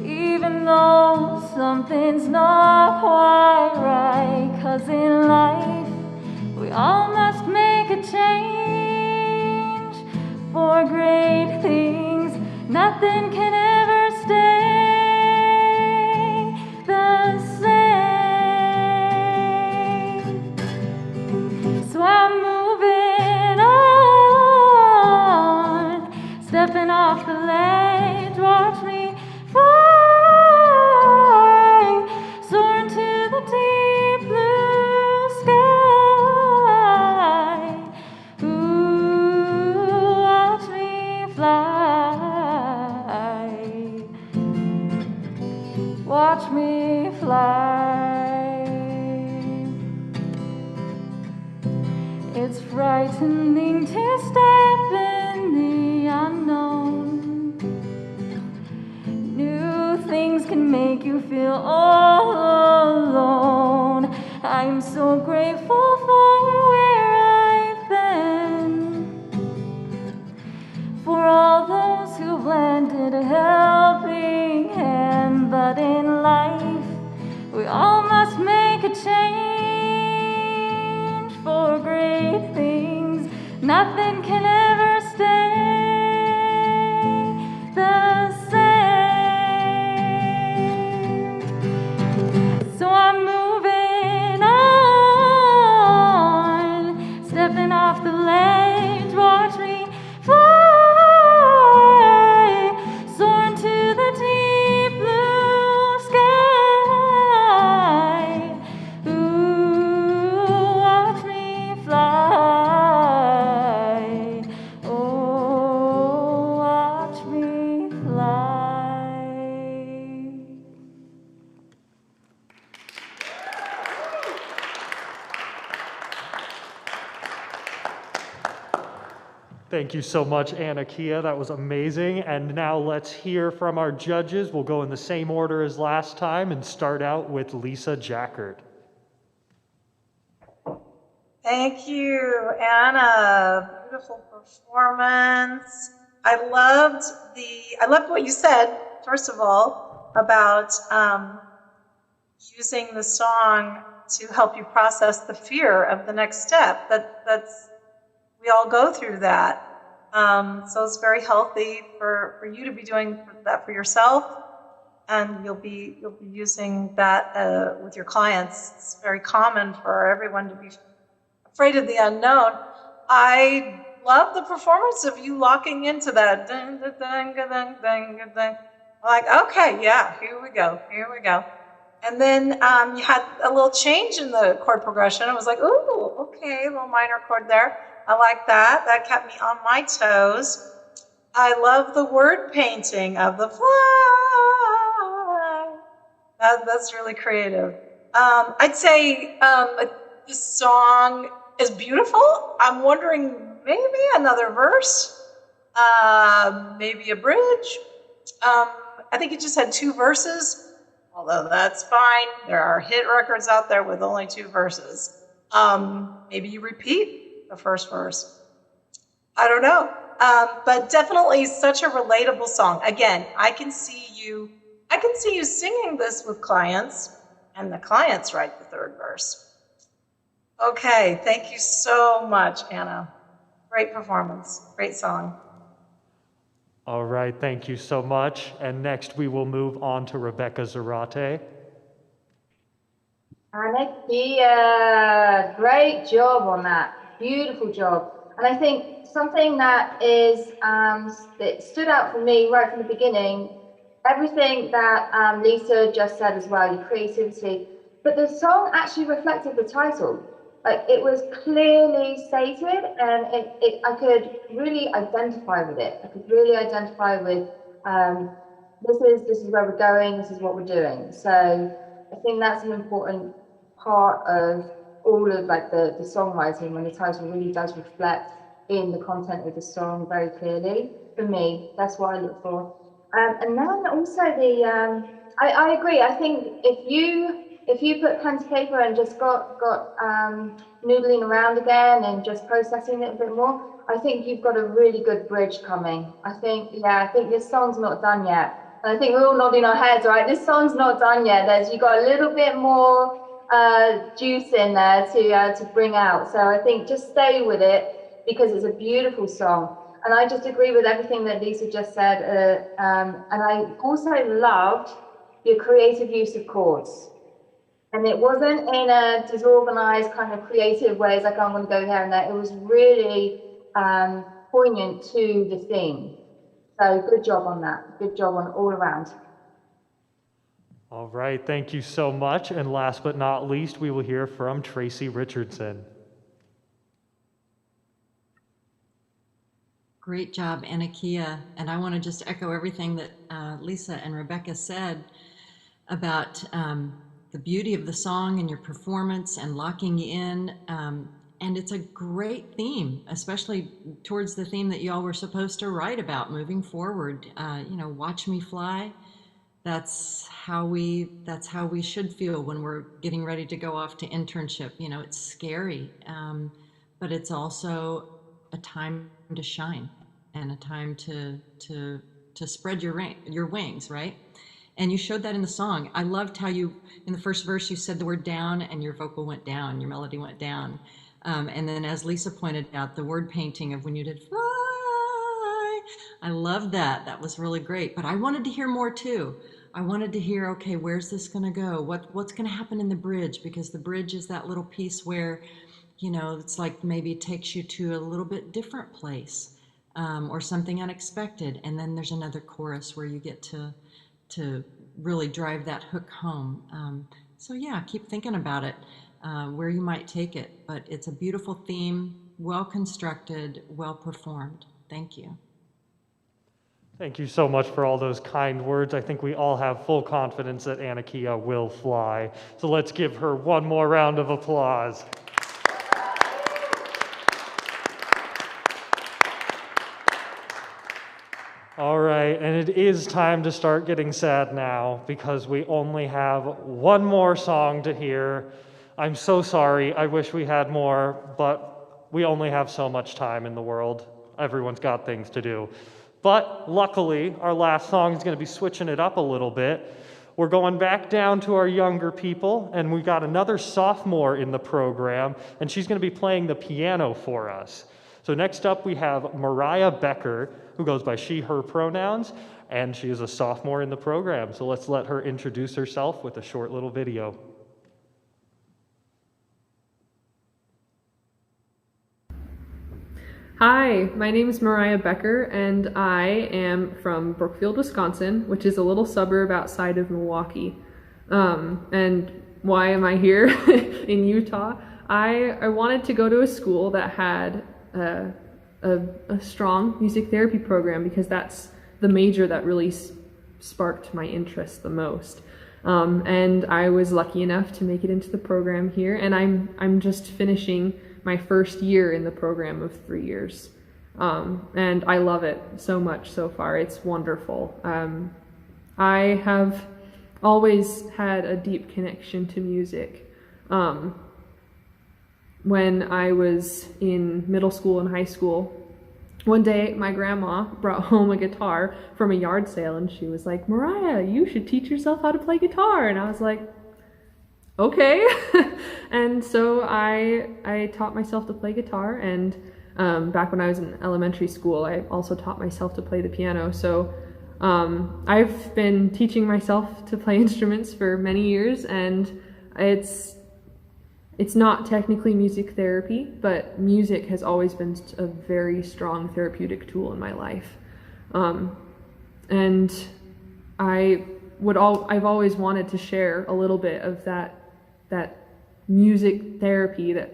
even though something's not quite right. 'Cause in life we all must make a change for great things. Nothing can ever stay the same. So I'm moving on, stepping off the ledge. Watch me fly, soar into the deep blue sky. Ooh, watch me fly. Watch me fly. It's frightening to step in the unknown. New things can make you feel all alone. I'm so grateful for where I've been, for all those who've lended a helping hand. But in life, we all must make a change for great things. Nothing can ever stay the same. So I'm moving on, stepping off the ledge. Watch me fly, soar into the deep blue sky. Ooh, watch me fly. Oh, watch me fly. Thank you so much, Anakia. That was amazing. And now let's hear from our judges. We'll go in the same order as last time and start out with Lisa Jackert. Thank you, Anna. Beautiful performance. I loved what you said, first of all, about using the song to help you process the fear of the next step. We all go through that. So it's very healthy for you to be doing that for yourself, and you'll be using that with your clients. It's very common for everyone to be afraid of the unknown. I love the performance of you locking into that. Dun, dun, dun, dun, dun, dun, dun. Like, okay, yeah, here we go. And then you had a little change in the chord progression. It was like, ooh, okay, a little minor chord there. I like that. That kept me on my toes. I love the word painting of the fly. That's really creative. I'd say this song is beautiful. I'm wondering maybe another verse, maybe a bridge. I think it just had 2 verses, although that's fine. There are hit records out there with only 2 verses. Maybe you repeat the first verse. I don't know. But definitely such a relatable song. Again, I can see you singing this with clients, and the clients write the 3rd verse. Okay, thank you so much, Anna. Great performance, great song. All right, thank you so much. And next we will move on to Rebecca Zarate. Anakia, great job on that. Beautiful job. And I think something that that stood out for me right from the beginning, everything that Lisa just said as well, your creativity, but the song actually reflected the title. Like, it was clearly stated, and I could really identify with it. I could really identify with this is where we're going, this is what we're doing. So I think that's an important part of all of like the songwriting, when the title really does reflect in the content of the song very clearly. For me, that's what I look for. And then also I agree. I think if you put pen to paper and just got noodling around again and just processing it a bit more, I think you've got a really good bridge coming. I think this song's not done yet. And I think we're all nodding our heads, right? This song's not done yet. You've got a little bit more juice in there to bring out. So I think just stay with it, because it's a beautiful song. And I just agree with everything that Lisa just said. And I also loved your creative use of chords. And it wasn't in a disorganized kind of creative way, like I'm going to go here and there. It was really poignant to the theme. So good job on that. Good job on all around. All right, thank you so much. And last but not least, we will hear from Tracy Richardson. Great job, Anakia. And I want to just echo everything that Lisa and Rebecca said about the beauty of the song and your performance and locking you in. And it's a great theme, especially towards the theme that y'all were supposed to write about moving forward. Watch me fly. That's how we should feel when we're getting ready to go off to internship. It's scary, but it's also a time to shine and a time to spread your wings, right? And you showed that in the song. I loved how in the first verse, you said the word down and your vocal went down, your melody went down. And then as Lisa pointed out, the word painting of when you did fly, I loved that. That was really great. But I wanted to hear more too. I wanted to hear, okay, where's this going to go? What's going to happen in the bridge? Because the bridge is that little piece where, it's like maybe it takes you to a little bit different place or something unexpected. And then there's another chorus where you get to really drive that hook home. So yeah, keep thinking about it, where you might take it. But it's a beautiful theme, well constructed, well performed. Thank you. Thank you so much for all those kind words. I think we all have full confidence that Anakia will fly. So let's give her one more round of applause. All right, and it is time to start getting sad now because we only have one more song to hear. I'm so sorry. I wish we had more, but we only have so much time in the world. Everyone's got things to do. But luckily, our last song is going to be switching it up a little bit. We're going back down to our younger people, and we've got another sophomore in the program, and she's going to be playing the piano for us. So next up, we have Mariah Becker, who goes by she, her pronouns, and she is a sophomore in the program. So let's let her introduce herself with a short little video. Hi, my name is Mariah Becker, and I am from Brookfield, Wisconsin, which is a little suburb outside of Milwaukee. And why am I here in Utah? I wanted to go to a school that had a strong music therapy program because that's the major that really sparked my interest the most. And I was lucky enough to make it into the program here, and I'm just finishing my first year in the program of 3 years. And I love it so much so far. It's wonderful. I have always had a deep connection to music. When I was in middle school and high school, one day my grandma brought home a guitar from a yard sale, and she was like, "Mariah, you should teach yourself how to play guitar." And I was like, okay. And so I taught myself to play guitar, and back when I was in elementary school, I also taught myself to play the piano. So I've been teaching myself to play instruments for many years, and it's not technically music therapy, but music has always been a very strong therapeutic tool in my life. And I've always wanted to share a little bit of that music therapy, that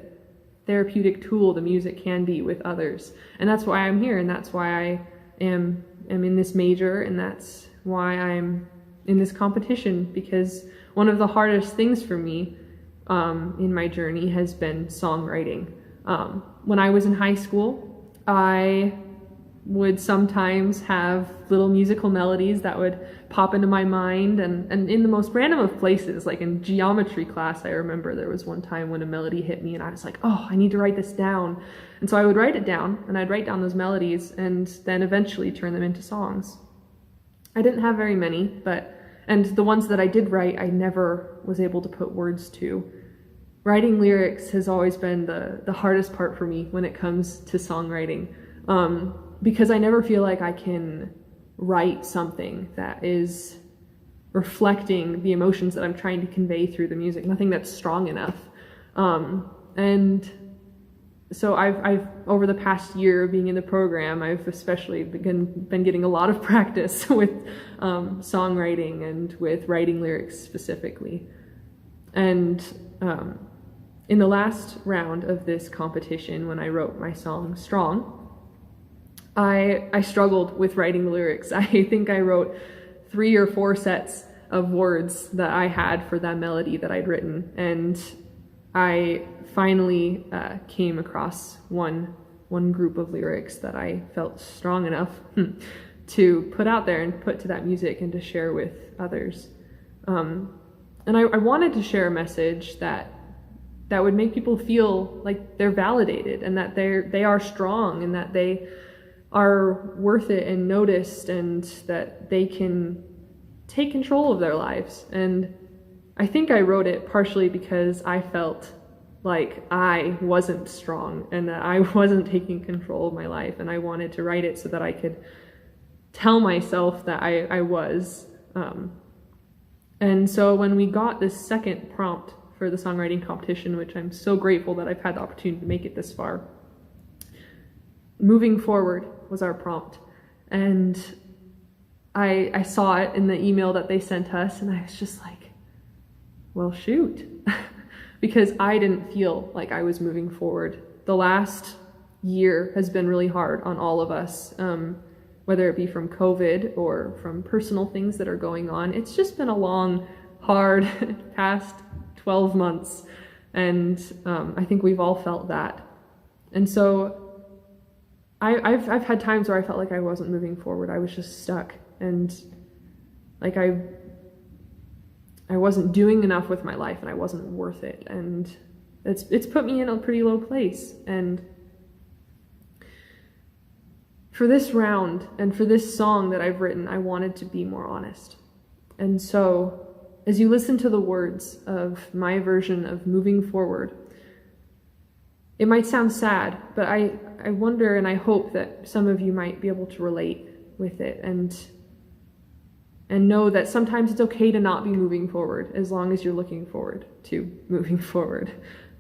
therapeutic tool the music can be with others. And that's why I'm here, and that's why I am in this major, and that's why I'm in this competition, because one of the hardest things for me in my journey has been songwriting. When I was in high school, I would sometimes have little musical melodies that would pop into my mind, and in the most random of places, like in geometry class, I remember there was one time when a melody hit me and I was like, oh, I need to write this down. And so I would write it down, and I'd write down those melodies and then eventually turn them into songs. I didn't have very many, and the ones that I did write, I never was able to put words to. Writing lyrics has always been the hardest part for me when it comes to songwriting. Because I never feel like I can write something that is reflecting the emotions that I'm trying to convey through the music, nothing that's strong enough. And so I've over the past year of being in the program, I've especially been getting a lot of practice with songwriting and with writing lyrics specifically. And in the last round of this competition, when I wrote my song Strong, I struggled with writing the lyrics. I think I wrote 3 or 4 sets of words that I had for that melody that I'd written, and I finally came across one group of lyrics that I felt strong enough to put out there and put to that music and to share with others. And I wanted to share a message that would make people feel like they're validated, and that they are strong, and that they are worth it and noticed, and that they can take control of their lives. And I think I wrote it partially because I felt like I wasn't strong and that I wasn't taking control of my life, and I wanted to write it so that I could tell myself that I was. And so when we got this second prompt for the songwriting competition, which I'm so grateful that I've had the opportunity to make it this far, moving forward was our prompt. And I saw it in the email that they sent us, and I was just like, well, shoot. Because I didn't feel like I was moving forward. The last year has been really hard on all of us, whether it be from COVID or from personal things that are going on. It's just been a long, hard past 12 months. And I think we've all felt that. And so I've had times where I felt like I wasn't moving forward. I was just stuck, and like I wasn't doing enough with my life, and I wasn't worth it, and it's put me in a pretty low place. And for this round and for this song that I've written, I wanted to be more honest. And so, as you listen to the words of my version of Moving Forward, it might sound sad, but I wonder and I hope that some of you might be able to relate with it and know that sometimes it's okay to not be moving forward as long as you're looking forward to moving forward.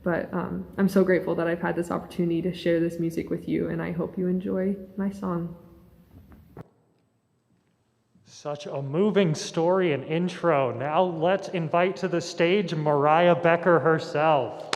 But I'm so grateful that I've had this opportunity to share this music with you, and I hope you enjoy my song. Such a moving story and intro. Now let's invite to the stage Mariah Becker herself.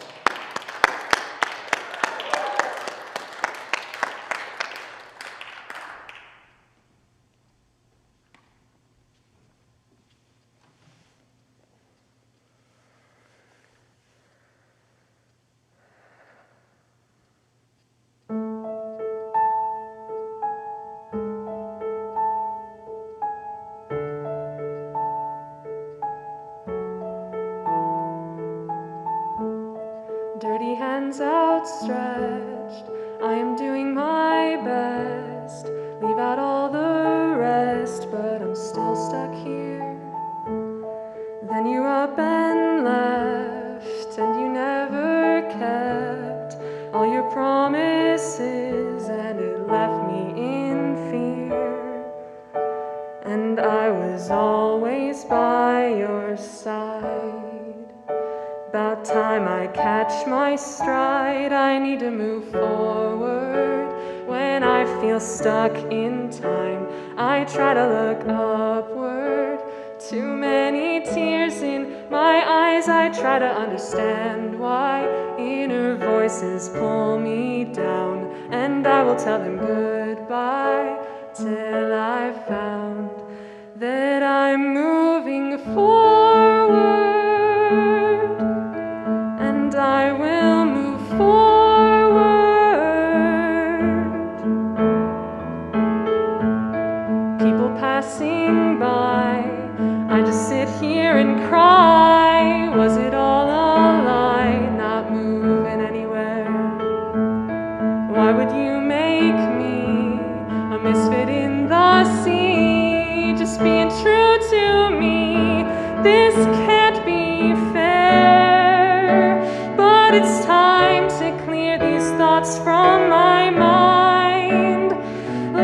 Dirty hands outstretched, I am doing my best. Leave out all the rest, but I'm still stuck here. Then you up and left, and you never kept all your promises, and it left me in fear. And I was always by your side. About time I catch my stride, I need to move forward. When I feel stuck in time, I try to look upward. Too many tears in my eyes, I try to understand why inner voices pull me down. And I will tell them goodbye till I've found that I'm moving forward. And I will move forward. People passing by, I just sit here and cry. Was it all a lie, not moving anywhere? Why would you make me a misfit in the sea? Just being true to me, this can't be fair. But it's time to clear these thoughts from my mind.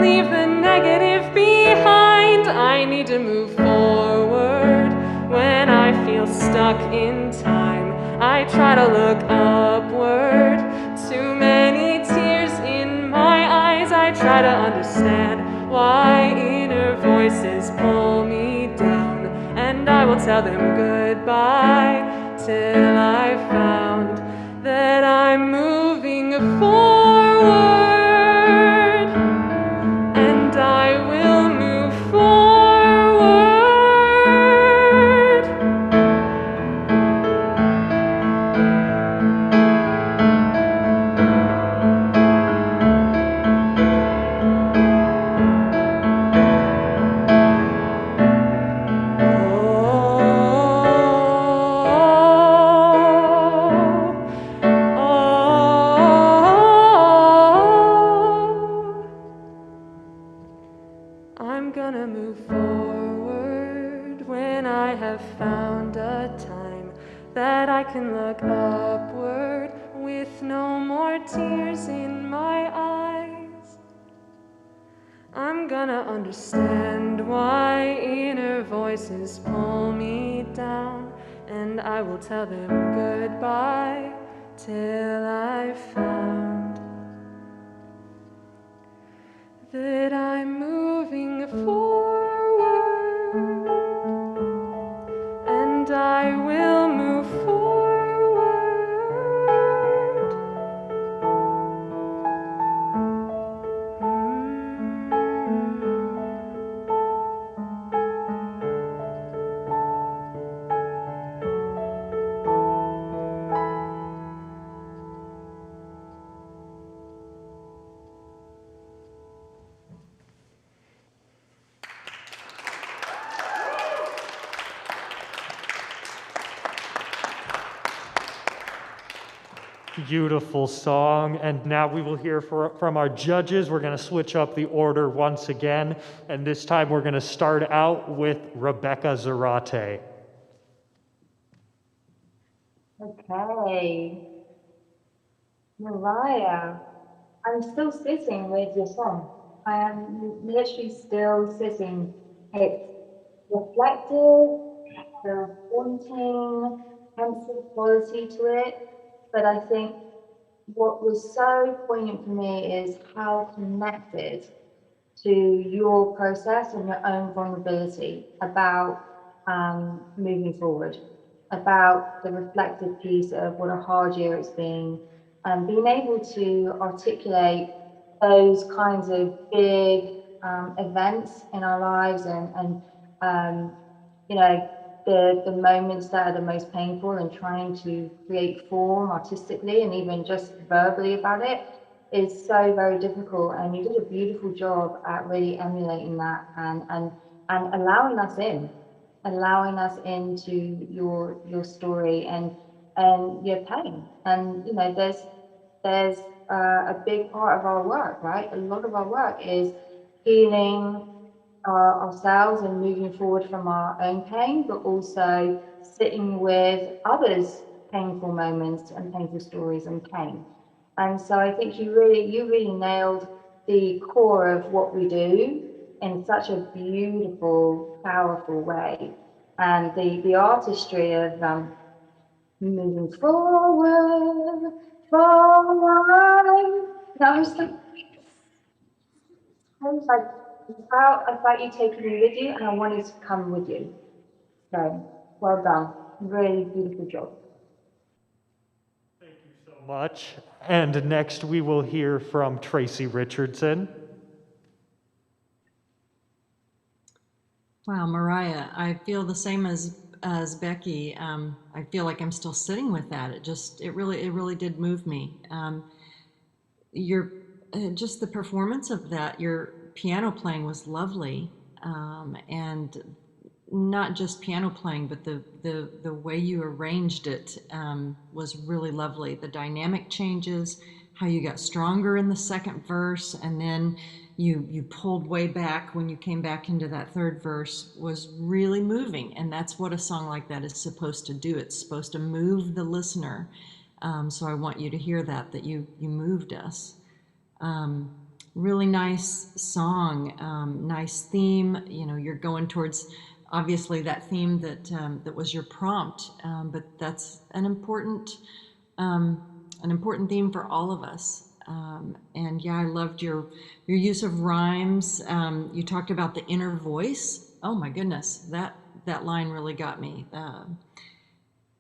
Leave the negative behind. I need to move forward. When I feel stuck in time, I try to look upward. Too many tears in my eyes, I try to understand why inner voices pull me down. And I will tell them goodbye till I found that I'm moving forward, and I will move forward. I'm gonna move forward when I have found a time that I can look upward with no more tears in my eyes. I'm gonna understand why inner voices pull me down, and I will tell them goodbye till I've found that I'm moving forward, and I will move forward. Beautiful song. And now we will hear from our judges. We're going to switch up the order once again. And this time we're going to start out with Rebecca Zarate. Okay. Mariah, I'm still sitting with your song. I am literally still sitting. It's reflective, there's haunting, pensive quality to it. But I think what was so poignant for me is how connected to your process and your own vulnerability about moving forward, about the reflective piece of what a hard year it's been, and being able to articulate those kinds of big events in our lives and you know, the moments that are the most painful and trying to create form artistically and even just verbally about it is so very difficult. And you did a beautiful job at really emulating that and allowing us into your story and your pain. And you know, there's a big part of our work, right? A lot of our work is healing ourselves and moving forward from our own pain, but also sitting with others' painful moments and painful stories and pain. And so I think you really nailed the core of what we do in such a beautiful, powerful way. And the artistry of moving forward, forward. That was the I was like, about you taking me with you, and I wanted to come with you. So, well done. Really beautiful job. Thank you so much. And next we will hear from Tracy Richardson. Wow, Mariah, I feel the same as Becky. I feel like I'm still sitting with that. It really did move me. Just the performance of that, your piano playing was lovely, and not just piano playing, but the way you arranged it was really lovely. The dynamic changes, how you got stronger in the second verse, and then you pulled way back when you came back into that third verse was really moving. And that's what a song like that is supposed to do. It's supposed to move the listener. So I want you to hear that you moved us. Really nice song, nice theme. You know, you're going towards obviously that theme that was your prompt, but that's an important theme for all of us. And yeah, I loved your use of rhymes. You talked about the inner voice. Oh my goodness, that line really got me.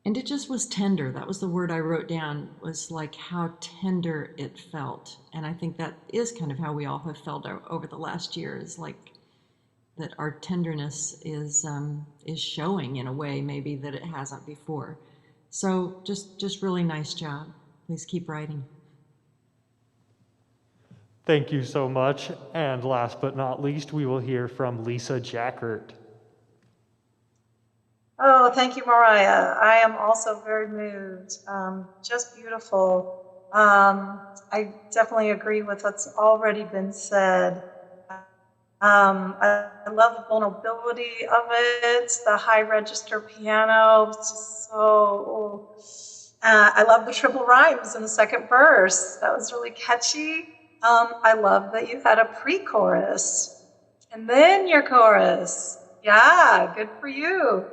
And it just was tender. That was the word I wrote down, was like how tender it felt. And I think that is kind of how we all have felt over the last year, is like that our tenderness is showing in a way maybe that it hasn't before. So just really nice job. Please keep writing. Thank you so much. And last but not least, we will hear from Lisa Jackert. Oh, thank you, Mariah. I am also very moved. Just beautiful. I definitely agree with what's already been said. I love the vulnerability of it, the high register piano. It's just so. I love the triple rhymes in the second verse. That was really catchy. I love that you had a pre-chorus and then your chorus. Yeah, good for you.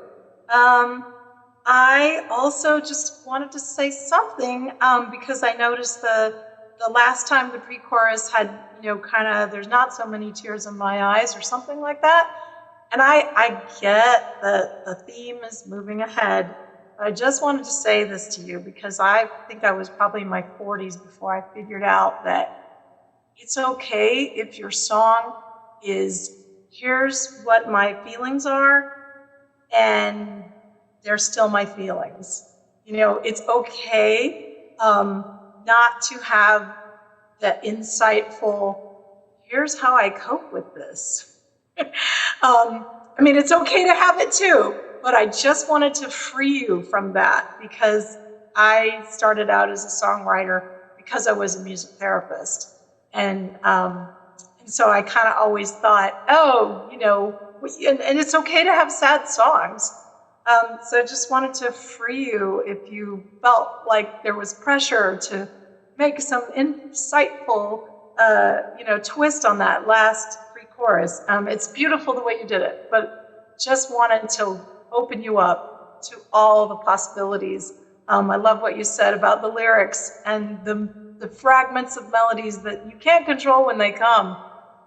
I also just wanted to say something because I noticed the last time the pre-chorus had, kind of, there's not so many tears in my eyes or something like that. And I get that the theme is moving ahead. But I just wanted to say this to you because I think I was probably in my 40s before I figured out that it's okay if your song is, here's what my feelings are, and they're still my feelings. It's okay not to have the insightful, here's how I cope with this. It's okay to have it too, but I just wanted to free you from that because I started out as a songwriter because I was a music therapist. And so I kind of always thought, oh, you know, and it's okay to have sad songs. So I just wanted to free you if you felt like there was pressure to make some insightful, you know, twist on that last pre-chorus. It's beautiful the way you did it, but just wanted to open you up to all the possibilities. I love what you said about the lyrics and the fragments of melodies that you can't control when they come.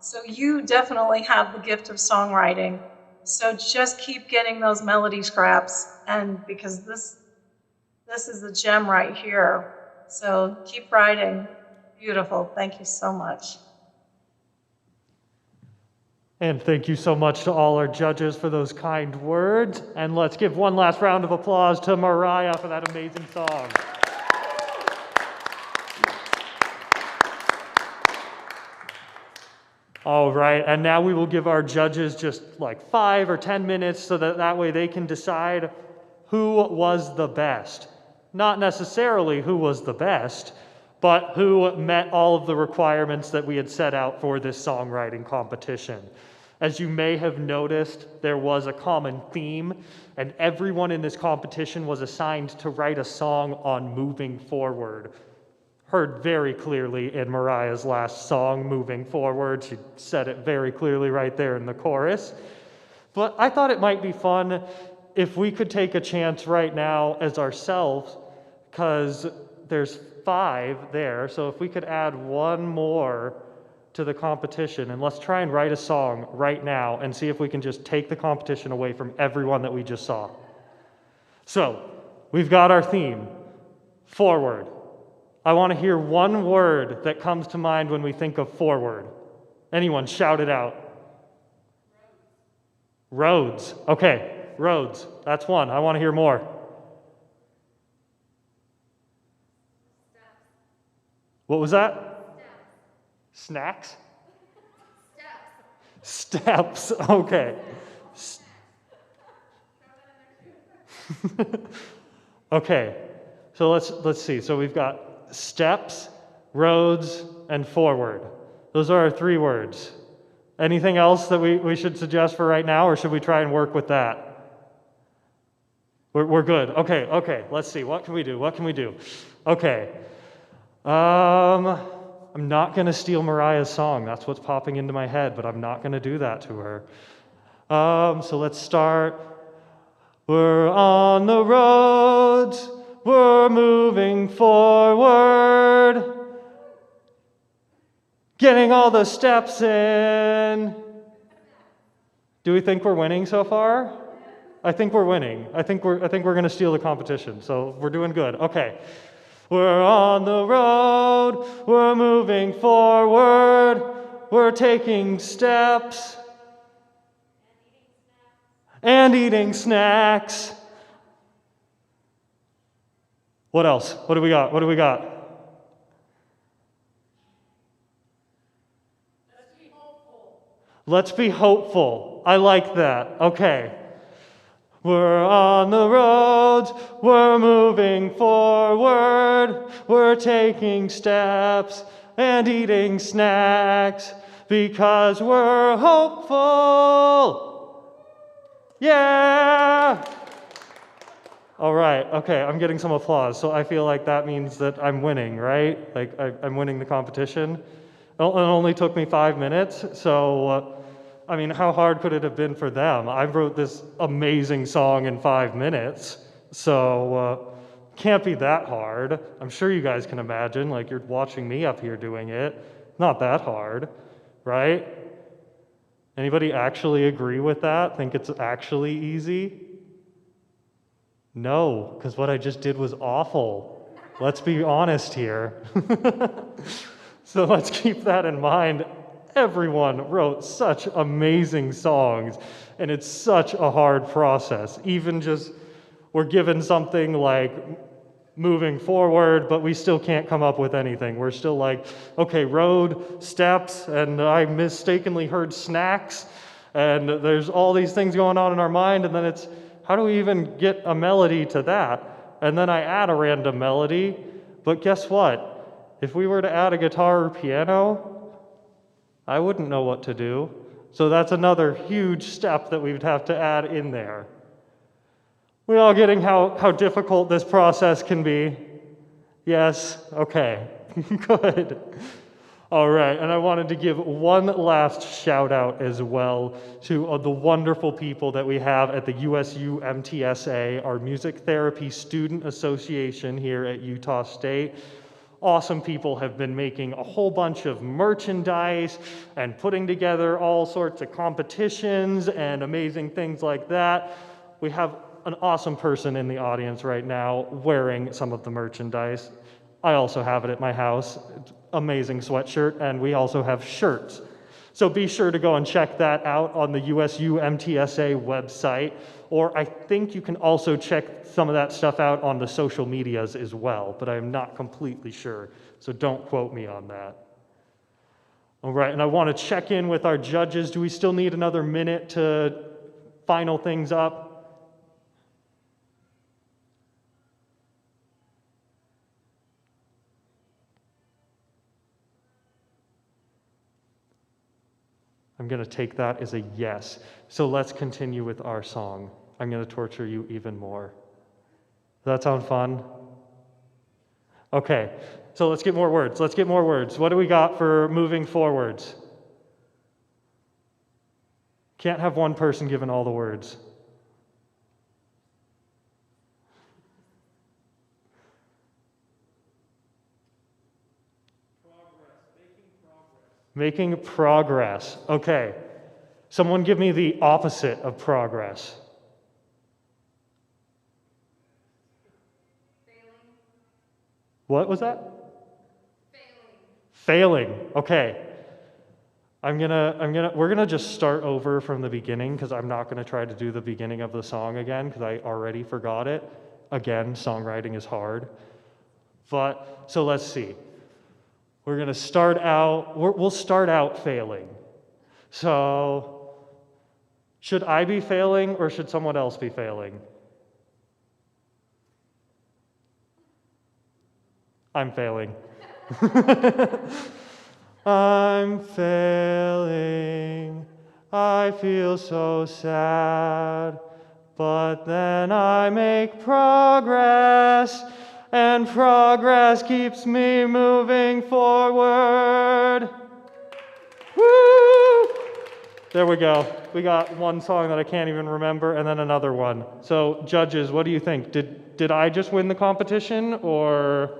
So you definitely have the gift of songwriting. So just keep getting those melody scraps, and because this is the gem right here. So keep writing. Beautiful. Thank you so much. And thank you so much to all our judges for those kind words. And let's give one last round of applause to Mariah for that amazing song. All right, and now we will give our judges just like 5 or 10 minutes so that way they can decide who was the best. Not necessarily who was the best, but who met all of the requirements that we had set out for this songwriting competition. As you may have noticed, there was a common theme, and everyone in this competition was assigned to write a song on moving forward. Heard very clearly in Mariah's last song, Moving Forward. She said it very clearly right there in the chorus. But I thought it might be fun if we could take a chance right now as ourselves, because there's 5 there, so if we could add one more to the competition, and let's try and write a song right now and see if we can just take the competition away from everyone that we just saw. So, we've got our theme, forward. I want to hear one word that comes to mind when we think of forward. Anyone, shout it out. Roads. Okay, roads. That's one. I want to hear more. What was that? Snacks? Steps. Okay. Okay. So let's see. So we've got steps, roads, and forward. Those are our 3 words. Anything else that we should suggest for right now, or should we try and work with that? We're good. Okay. Let's see. What can we do? Okay. I'm not going to steal Mariah's song. That's what's popping into my head, but I'm not going to do that to her. So let's start. We're on the roads. We're moving forward, getting all the steps in. Do we think we're winning so far? I think we're winning. I think we're going to steal the competition, so we're doing good. Okay. We're on the road, we're moving forward, we're taking steps and eating snacks. What else? What do we got? Let's be hopeful. I like that. Okay. We're on the roads, we're moving forward, we're taking steps and eating snacks because we're hopeful. Yeah! All right, okay, I'm getting some applause, so I feel like that means that I'm winning, right? Like I'm winning the competition. It only took me 5 minutes, so I mean, how hard could it have been for them? I wrote this amazing song in 5 minutes, so can't be that hard. I'm sure you guys can imagine, like you're watching me up here doing it. Not that hard, right? Anybody actually agree with that? Think it's actually easy? No, because what I just did was awful. Let's be honest here. So let's keep that in mind. Everyone wrote such amazing songs, and it's such a hard process. Even just, we're given something like moving forward, but we still can't come up with anything. We're still like, okay, road, steps, and I mistakenly heard snacks, and there's all these things going on in our mind, and then it's, how do we even get a melody to that? and then I add a random melody. But guess what? If we were to add a guitar or piano, I wouldn't know what to do. So that's another huge step that we would have to add in there. We all getting how difficult this process can be? Yes? Okay. Good. All right, and I wanted to give one last shout out as well to the wonderful people that we have at the USU MTSA, our Music Therapy Student Association here at Utah State. Awesome people have been making a whole bunch of merchandise and putting together all sorts of competitions and amazing things like that. We have an awesome person in the audience right now wearing some of the merchandise. I also have it at my house. Amazing sweatshirt, and we also have shirts. So be sure to go and check that out on the USU MTSA website, or I think you can also check some of that stuff out on the social medias as well, but I'm not completely sure, so don't quote me on that. All right, and I want to check in with our judges. Do we still need another minute to final things up? I'm going to take that as a yes. So let's continue with our song. I'm going to torture you even more. Does that sound fun? Okay, so let's get more words. Let's get more words. What do we got for moving forwards? Can't have one person giving all the words. Making progress. Okay. Someone give me the opposite of progress. Failing. What was that? Failing. Okay. We're gonna just start over from the beginning because I'm not gonna try to do the beginning of the song again because I already forgot it. Again, songwriting is hard. So let's see. We're going to start out, we'll start out failing. So, should I be failing or should someone else be failing? I'm failing. I'm failing. I feel so sad. But then I make progress. And progress keeps me moving forward. Woo! There we go. We got one song that I can't even remember, and then another one. So, judges, what do you think? Did I just win the competition, or?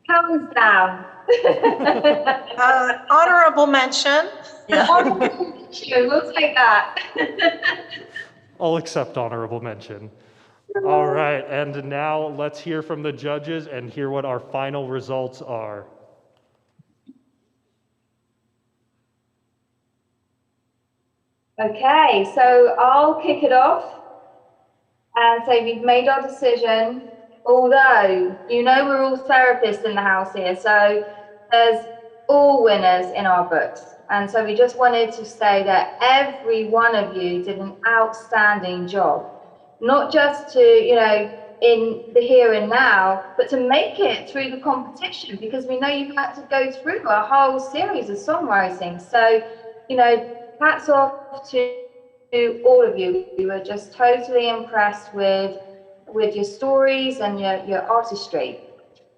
Hands down. Honorable mention. Yeah. Honorable mention, we'll take that. I'll accept honorable mention. All right, and now let's hear from the judges and hear what our final results are. Okay, so I'll kick it off and say we've made our decision, although we're all therapists in the house here, so there's all winners in our books. And so we just wanted to say that every one of you did an outstanding job. Not just to, in the here and now, but to make it through the competition, because we know you've had to go through a whole series of songwriting. So, hats off to all of you. We were just totally impressed with your stories and your artistry.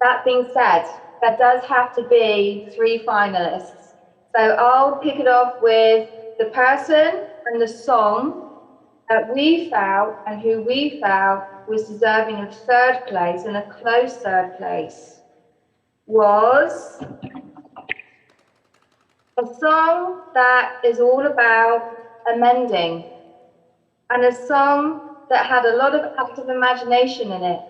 That being said, there does have to be 3 finalists. So I'll kick it off with the person and the song that we felt and who we felt was deserving of 3rd place, and a close 3rd place was a song that is all about amending, and a song that had a lot of active imagination in it,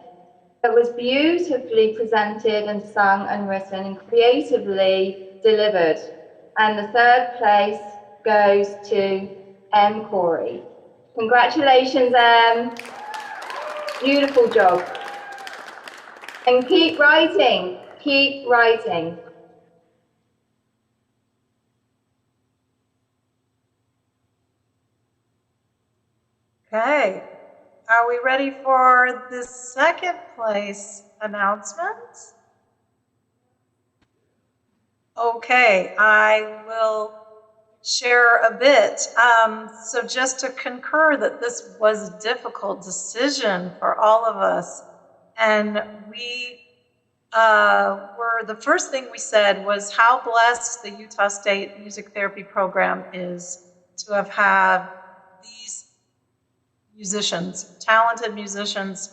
that was beautifully presented and sung and written and creatively delivered. And the 3rd place goes to M. Corey. Congratulations, Em. Beautiful job. And keep writing, keep writing. Okay. Are we ready for the second place announcements? Okay, I will share a bit. So just to concur that this was a difficult decision for all of us, and we the first thing we said was how blessed the Utah State Music Therapy Program is to have had these musicians, talented musicians,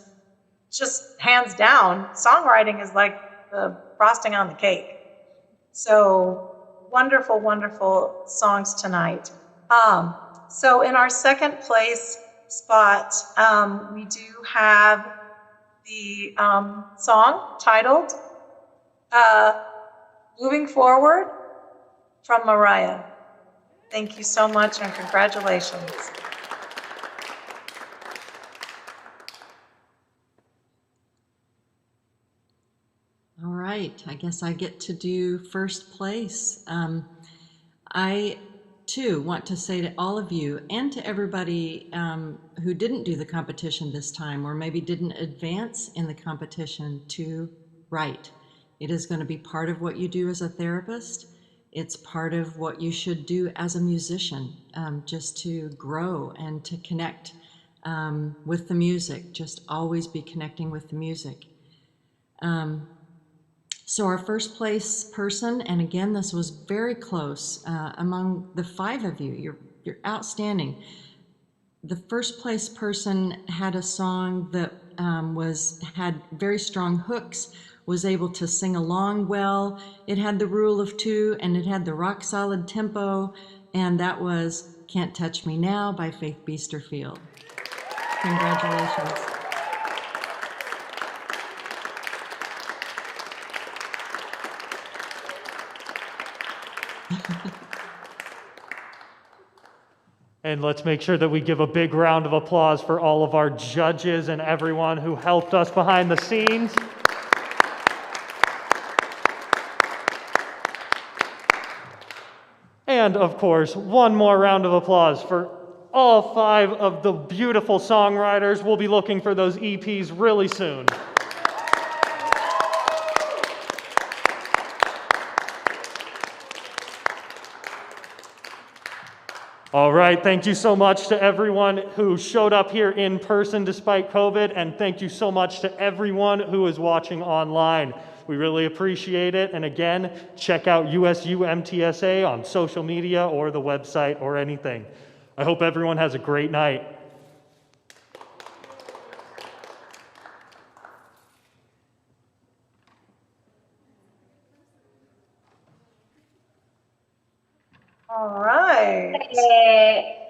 just hands down. Songwriting is like the frosting on the cake. So wonderful, wonderful songs tonight. So in our second place spot, we do have the song titled Moving Forward from Mariah. Thank you so much and congratulations. All right, I guess I get to do first place. I too want to say to all of you and to everybody who didn't do the competition this time or maybe didn't advance in the competition to write. It is going to be part of what you do as a therapist. It's part of what you should do as a musician, just to grow and to connect with the music, just always be connecting with the music. So our first place person, and again, this was very close among the 5 of you. You're outstanding. The first place person had a song that had very strong hooks, was able to sing along well. It had the rule of 2, and it had the rock solid tempo, and that was "Can't Touch Me Now" by Faith Beasterfield. Congratulations. And let's make sure that we give a big round of applause for all of our judges and everyone who helped us behind the scenes. And of course, one more round of applause for all 5 of the beautiful songwriters. We'll be looking for those EPs really soon. All right, thank you so much to everyone who showed up here in person despite COVID, and thank you so much to everyone who is watching online. We really appreciate it, and again, check out USU MTSA on social media or the website or anything. I hope everyone has a great night. All right. Hey.